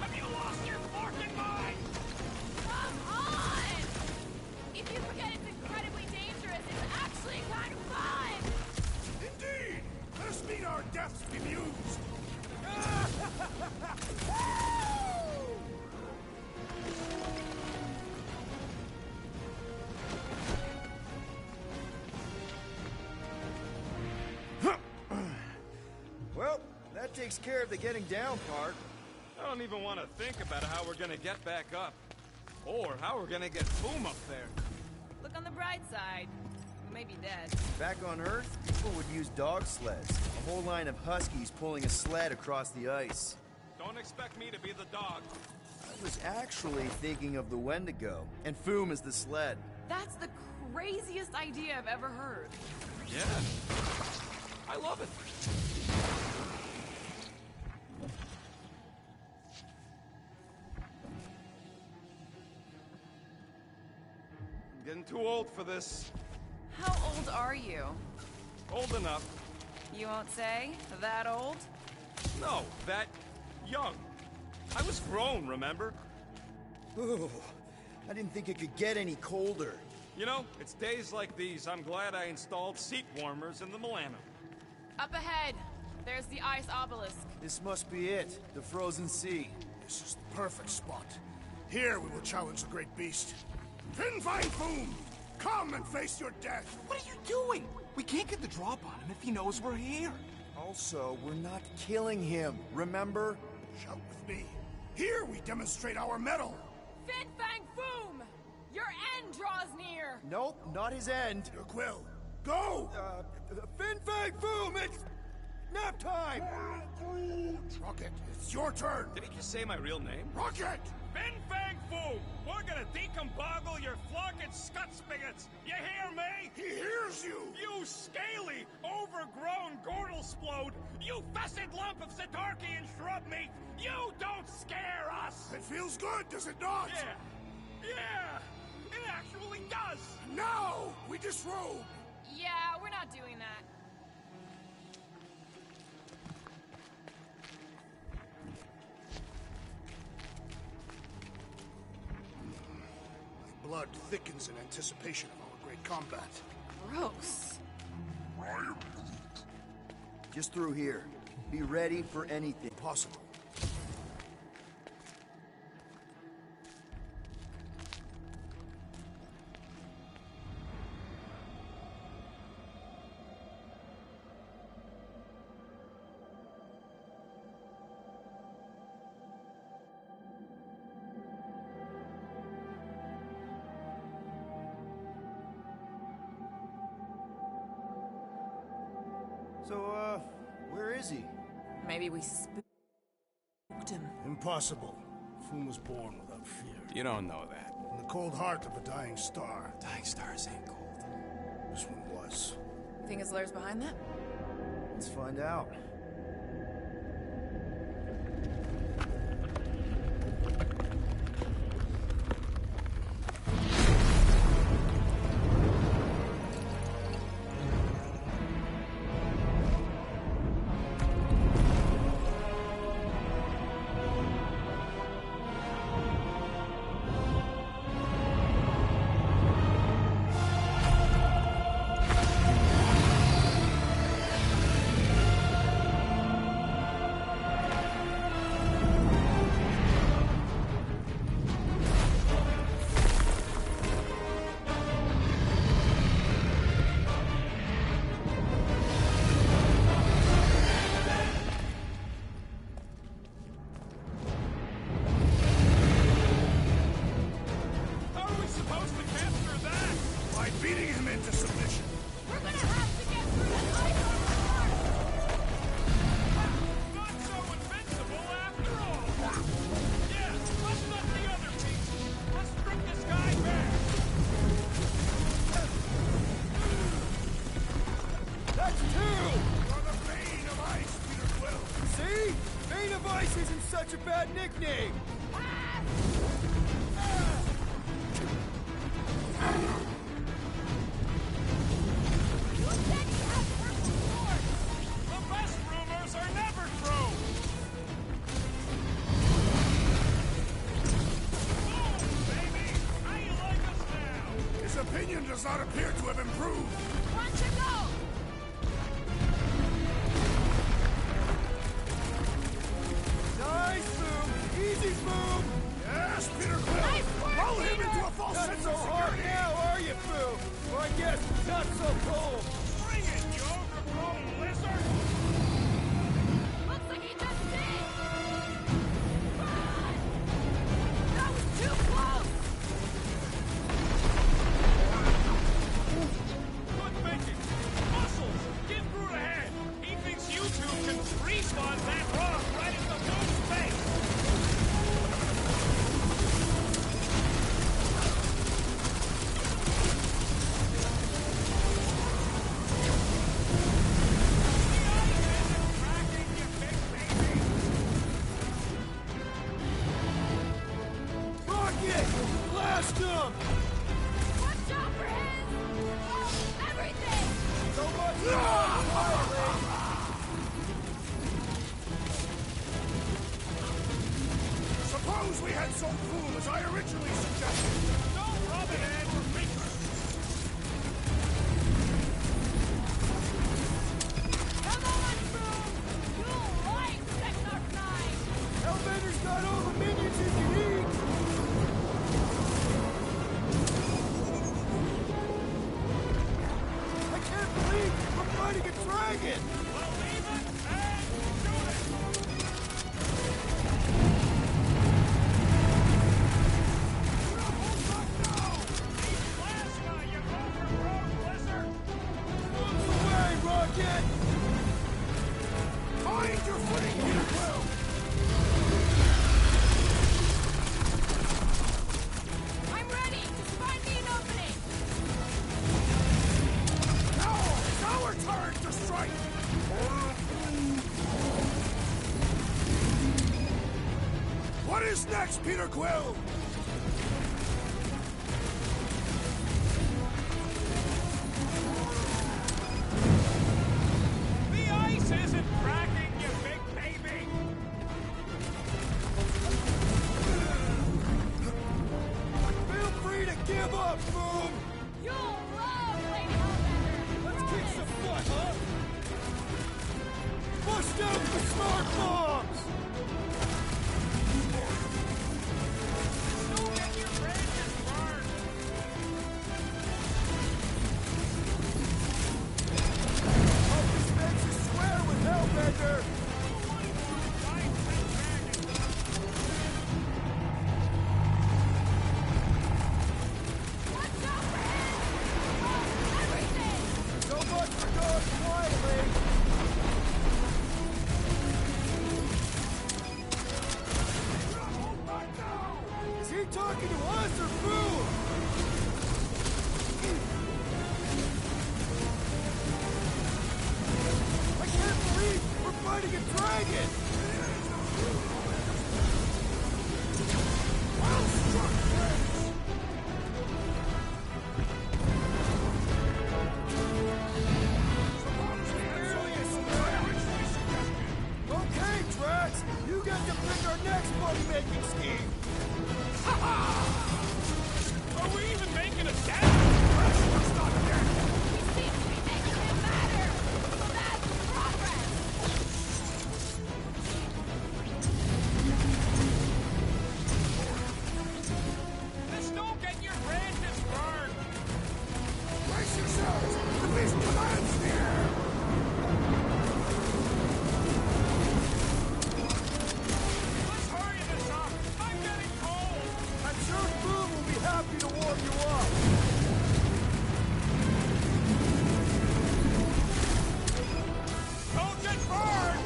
Have you lost your fucking mind? Come on! If you forget it's incredibly dangerous, it's actually kind of fun! Indeed! Let us meet our deaths bemused! Well, that takes care of the getting down part. I don't even want to think about how we're gonna get back up. Or how we're gonna get Foom up there. Look on the bright side. We may be dead. Back on Earth, people would use dog sleds. A whole line of huskies pulling a sled across the ice. Don't expect me to be the dog. I was actually thinking of the Wendigo, and Foom is the sled. That's the craziest idea I've ever heard. Yeah. I love it. Getting too old for this. How old are you? Old enough. You won't say? That old? No, that young. I was grown, remember? Ooh, I didn't think it could get any colder. You know, it's days like these I'm glad I installed seat warmers in the Milano. Up ahead. There's the ice obelisk. This must be it, the frozen sea. This is the perfect spot. Here we will challenge the great beast. Fang Foom! Come and face your death! What are you doing? We can't get the drop on him if he knows we're here. Also, we're not killing him, remember? Shout with me. Here we demonstrate our mettle. Fin Fang Foom! Your end draws near! Nope, not his end. Your Quill, go! Fin Fang Foom, it's nap time! Rocket, it's your turn. Did he just say my real name? Rocket! Fin Fang Foom! We're gonna decomboggle your flunking scut spigots! You hear me? He hears you! You scaly, overgrown gordle-splode! You fessed lump of Satarkian shrub meat! You don't scare us! It feels good, does it not? Yeah! Yeah! It actually does! Now, we disrobe! Yeah, we're not doing that. My blood thickens in anticipation of our great combat. Gross. Just through here. Be ready for anything Possible. So, where is he? Maybe we spooked him. Impossible. Foom was born without fear. You don't know that. In the cold heart of a dying star. Dying stars ain't cold. This one was. You think his lair's behind that? Let's find out. Such a bad nickname! The best rumors are never true! Oh, baby! How you like us now? His opinion does not appear to have improved. Punch and go! Nice, Foom! Easy, Foom! Yes, Peter Quill! Nice work, Roll him Peter! into a false Not sense so of hard security! now, are you, Foom? Or I guess not so cold. Bring it, you overgrown lizard! Looks like he just did! Run! That was too close! Good thinking! Muscles! Give Groot a hand! He thinks you two can respawn that rock right in the moon's face! Rocket! Blast him! Watch Suppose we had some Foom as I originally suggested. Don't rub it in. Come on, Foom! You'll like Sector 9! Hellbender's got all the minions he can eat! I can't believe we're fighting a dragon! Believe it and shoot it! Alaska, you overgrown blizzard! Moves away, Rocket! Find your footing, Peter Quill! I'm ready! Just find me an opening! Now, it's our turn to strike! What is next, Peter Quill? The ice isn't cracking, you big baby! Feel free to give up, Foom! You'll love Lady Hellbender! Let's kick some butt, huh? Bust out the smart bombs! Don't get your branches burned! Hope this makes you swear with Hellbender! Watch out for him! Oh, everything! So much for going quietly! Is he talking to us or Foom? I can't believe we're fighting a dragon! Well struck, friends! Suppose we had some Foom as I originally suggested. Okay, Drax, you get to pick our next money-making scheme! Are we even making a dent? Let's not dead! We seem to be making him matter! That's progress! Just don't get your branches burned! Brace yourselves! The beast commands the air! Let's hurry this up! I'm getting cold! I'm sure Foom will be happy to warm you up! Don't get burned!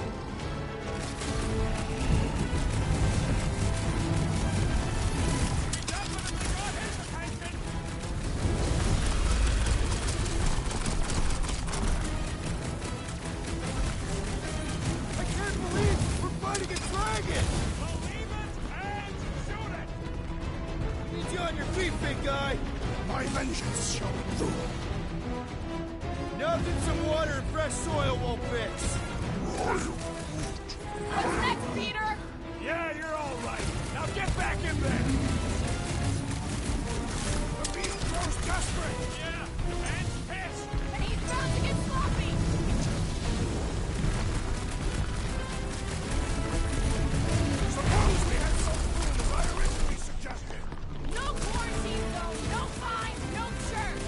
We definitely got his attention! I can't believe we're fighting a dragon! Believe it and shoot it! Need you on your feet, big guy! My vengeance shall endure. Nothing some water and fresh soil won't fix! What's next, Peter? Yeah, you're all right. Now get back in there! The beast grows desperate! Yeah, the man's pissed! And he's bound to get sloppy! Suppose we had some Foom as I originally suggested. No quarantine zone, no fines, no church!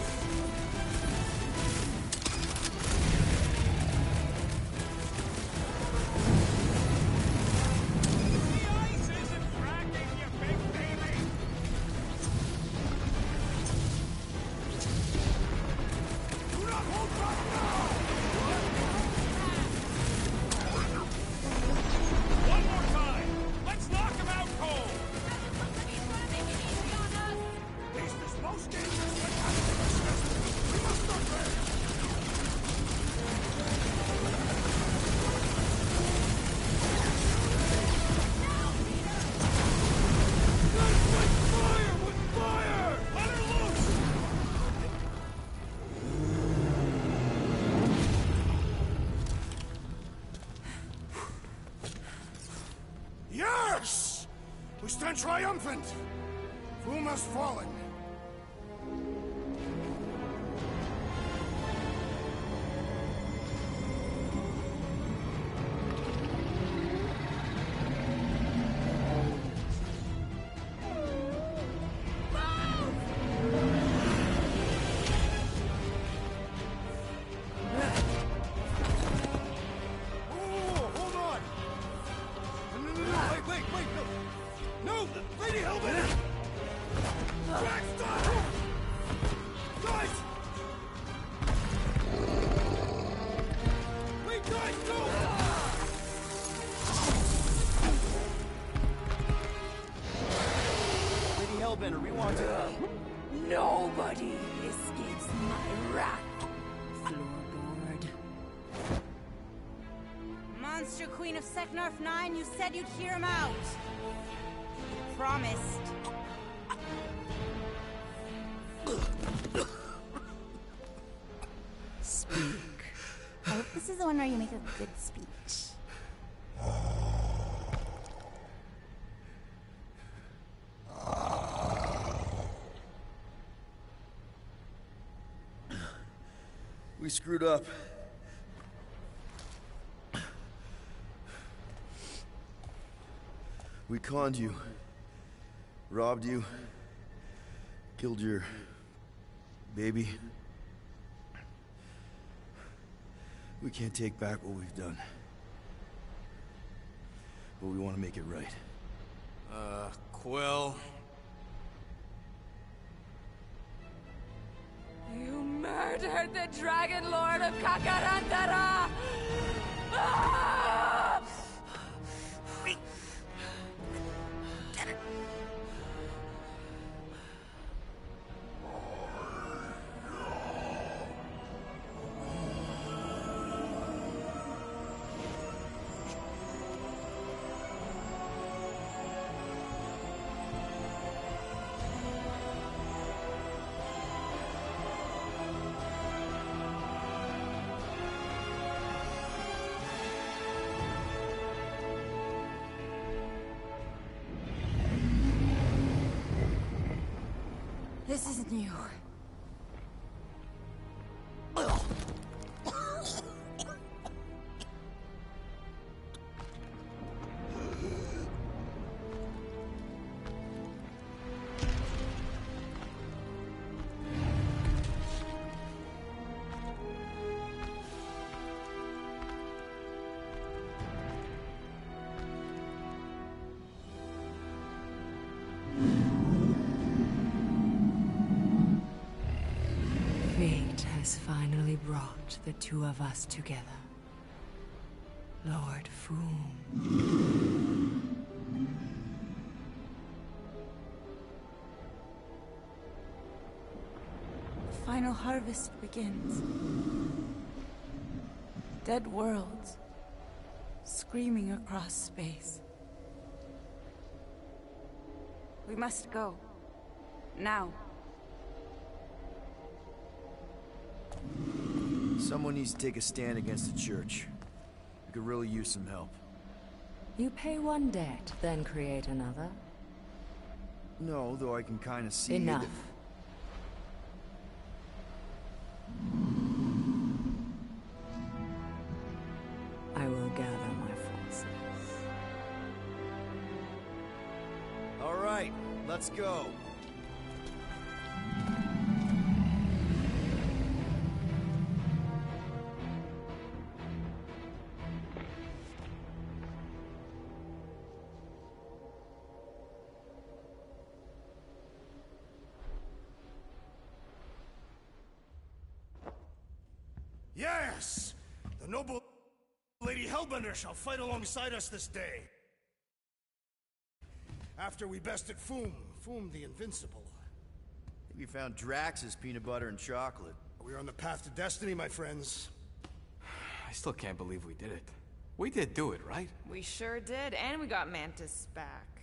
The ice isn't cracking, you big baby! Do not hold back now! One more time! Let's knock him out cold! He's gonna make it easy on us! Beast is most dangerous when active assessment. We must not rest. Now, Peter! With fire! With fire! Let her loose! Yes! We stand triumphant! Foom has fallen. Nobody escapes my wrath. Floorboard. Monster Queen of Seknarf 9, you said you'd hear him out. You promised. Speak. I hope this is the one where you make a good speech. We screwed up. We conned you. Robbed you. Killed your... baby. We can't take back what we've done. But we want to make it right. Quill. You murdered the Dragon Lord of Kakarandara! Ah! This isn't you. Fate has finally brought the two of us together. Lord Foom. The final harvest begins. Dead worlds screaming across space. We must go. Now. Someone needs to take a stand against the church. We could really use some help. You pay one debt, then create another. No, though I can kind of see... Enough. I will gather my forces. All right, let's go. Yes! The noble Lady Hellbender shall fight alongside us this day. After we bested Foom the Invincible. I think we found Drax's peanut butter and chocolate. We're on the path to destiny, my friends. I still can't believe we did it. We did do it, right? We sure did, and we got Mantis back.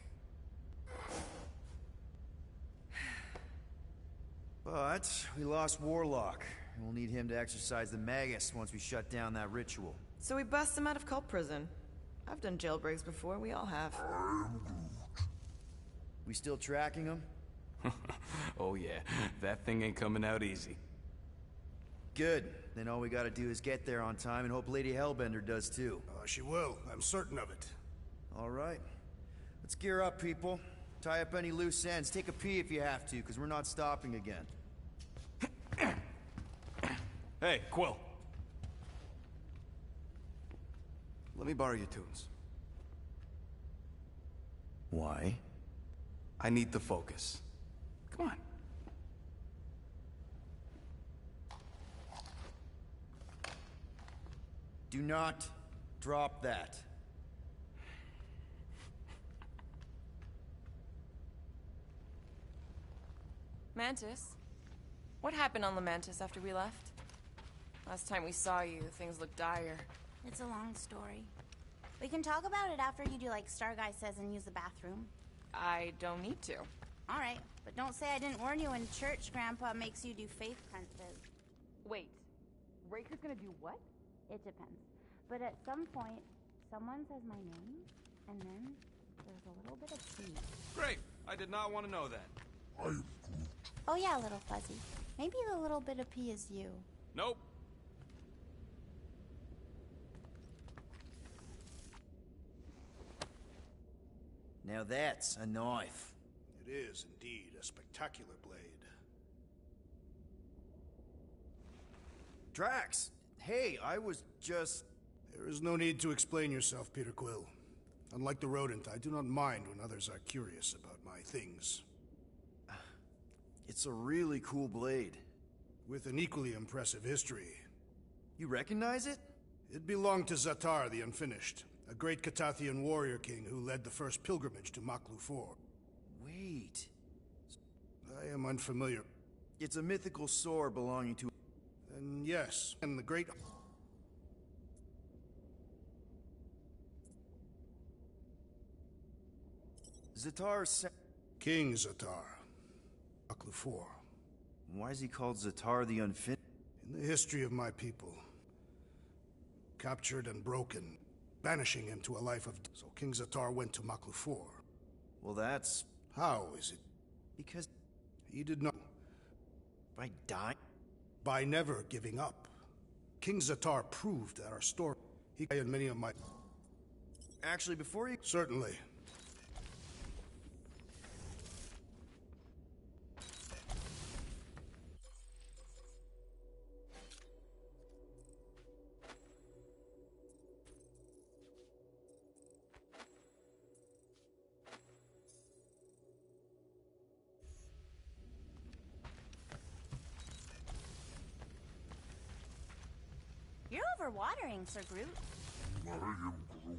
But we lost Warlock. And we'll need him to exercise the Magus once we shut down that ritual. So we bust him out of cult prison. I've done jailbreaks before, we all have. We still tracking him? Oh yeah, that thing ain't coming out easy. Good. Then all we gotta do is get there on time and hope Lady Hellbender does too. She will. I'm certain of it. All right. Let's gear up, people. Tie up any loose ends. Take a pee if you have to, because we're not stopping again. Hey, Quill. Let me borrow your tunes. Why? I need the focus. Come on. Do not drop that. Mantis? What happened on Lamentis after we left? Last time we saw you, things looked dire. It's a long story. We can talk about it after you do like Starguy says and use the bathroom. I don't need to. Alright, but don't say I didn't warn you in church Grandpa makes you do faith princes. Wait, Raker's gonna do what? It depends. But at some point, someone says my name, and then there's a little bit of tea. Great. I did not want to know that. Oh yeah, little fuzzy. Maybe the little bit of pee is you. Nope. Now that's a knife. It is indeed a spectacular blade. Drax! Hey, I was just... There is no need to explain yourself, Peter Quill. Unlike the rodent, I do not mind when others are curious about my things. It's a really cool blade. With an equally impressive history. You recognize it? It belonged to Zatar the Unfinished, a great Catathian warrior king who led the first pilgrimage to Maklu 4. Wait. I am unfamiliar. It's a mythical sword belonging to... And yes, and the great... Zatar's... King Zatar. Maklu 4. Why is he called Zatar the Unfinished? In the history of my people. Captured and broken. Banishing him to a life of... So King Zatar went to Maklu 4. Well, that's... How is it? Because... He did not... By dying? By never giving up. King Zatar proved that our story... He and many of my... Actually, before you... Certainly. You're overwatering, Sir Groot. I am Groot.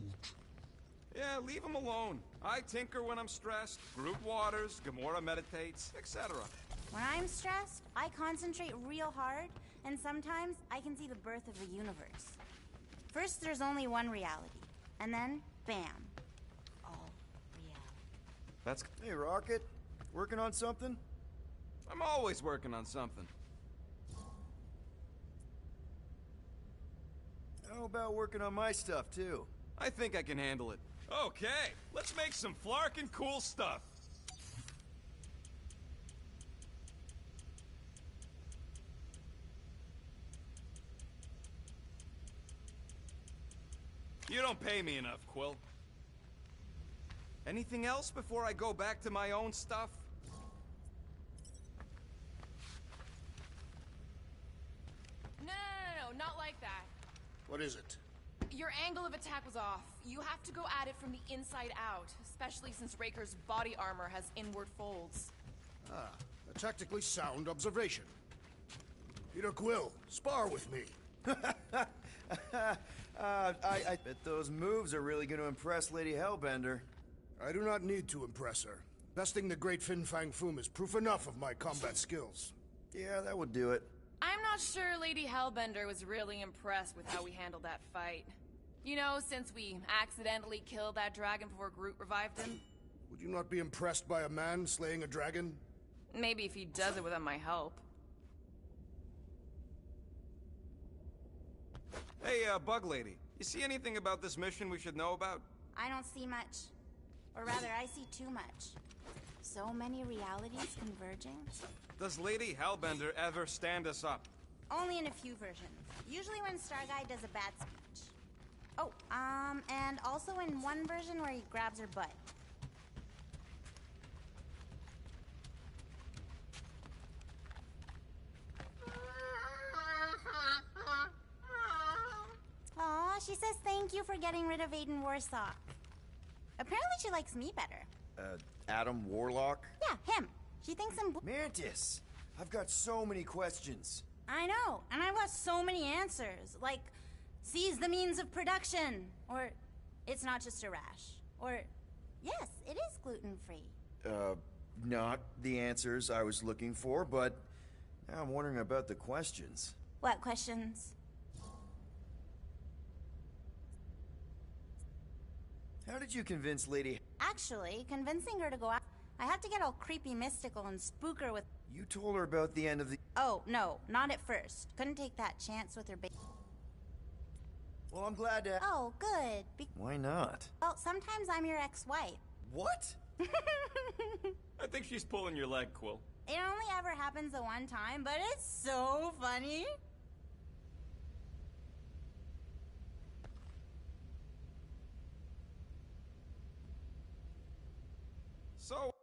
Yeah, leave him alone. I tinker when I'm stressed, Groot waters, Gamora meditates, etc. When I'm stressed, I concentrate real hard, and sometimes I can see the birth of the universe. First, there's only one reality, and then, bam, all reality. That's... Hey, Rocket. Working on something? I'm always working on something. How about working on my stuff, too? I think I can handle it. Okay, let's make some flarkin' cool stuff. You don't pay me enough, Quill. Anything else before I go back to my own stuff? No, not like that. What is it? Your angle of attack was off. You have to go at it from the inside out, especially since Raker's body armor has inward folds. Ah, a tactically sound observation. Peter Quill, spar with me. I bet those moves are really going to impress Lady Hellbender. I do not need to impress her. Besting the great Fang Foom is proof enough of my combat skills. Yeah, that would do it. I'm not sure Lady Hellbender was really impressed with how we handled that fight. You know, since we accidentally killed that dragon before Groot revived him. Would you not be impressed by a man slaying a dragon? Maybe if he does it without my help. Hey, Bug Lady, you see anything about this mission we should know about? I don't see much. Or rather, I see too much. So many realities converging. Does Lady Hellbender ever stand us up? Only in a few versions. Usually when Star Guy does a bad speech. Oh, and also in one version where he grabs her butt. Aw, she says thank you for getting rid of Aiden Warsock. Apparently she likes me better. Adam Warlock? Yeah, him. She thinks I'm Mantis! I've got so many questions. I know, and I've got so many answers. Like, seize the means of production. Or, it's not just a rash. Or, yes, it is gluten-free. Not the answers I was looking for, but now I'm wondering about the questions. What questions? How did you convince Lady... Actually, convincing her to go out, I had to get all creepy mystical and spook her with... You told her about the end of the... Oh, no, not at first. Couldn't take that chance with her baby. Well, I'm glad to... Oh, good. Why not? Well, sometimes I'm your ex-wife. What? I think she's pulling your leg, Quill. It only ever happens the one time, but it's so funny. So...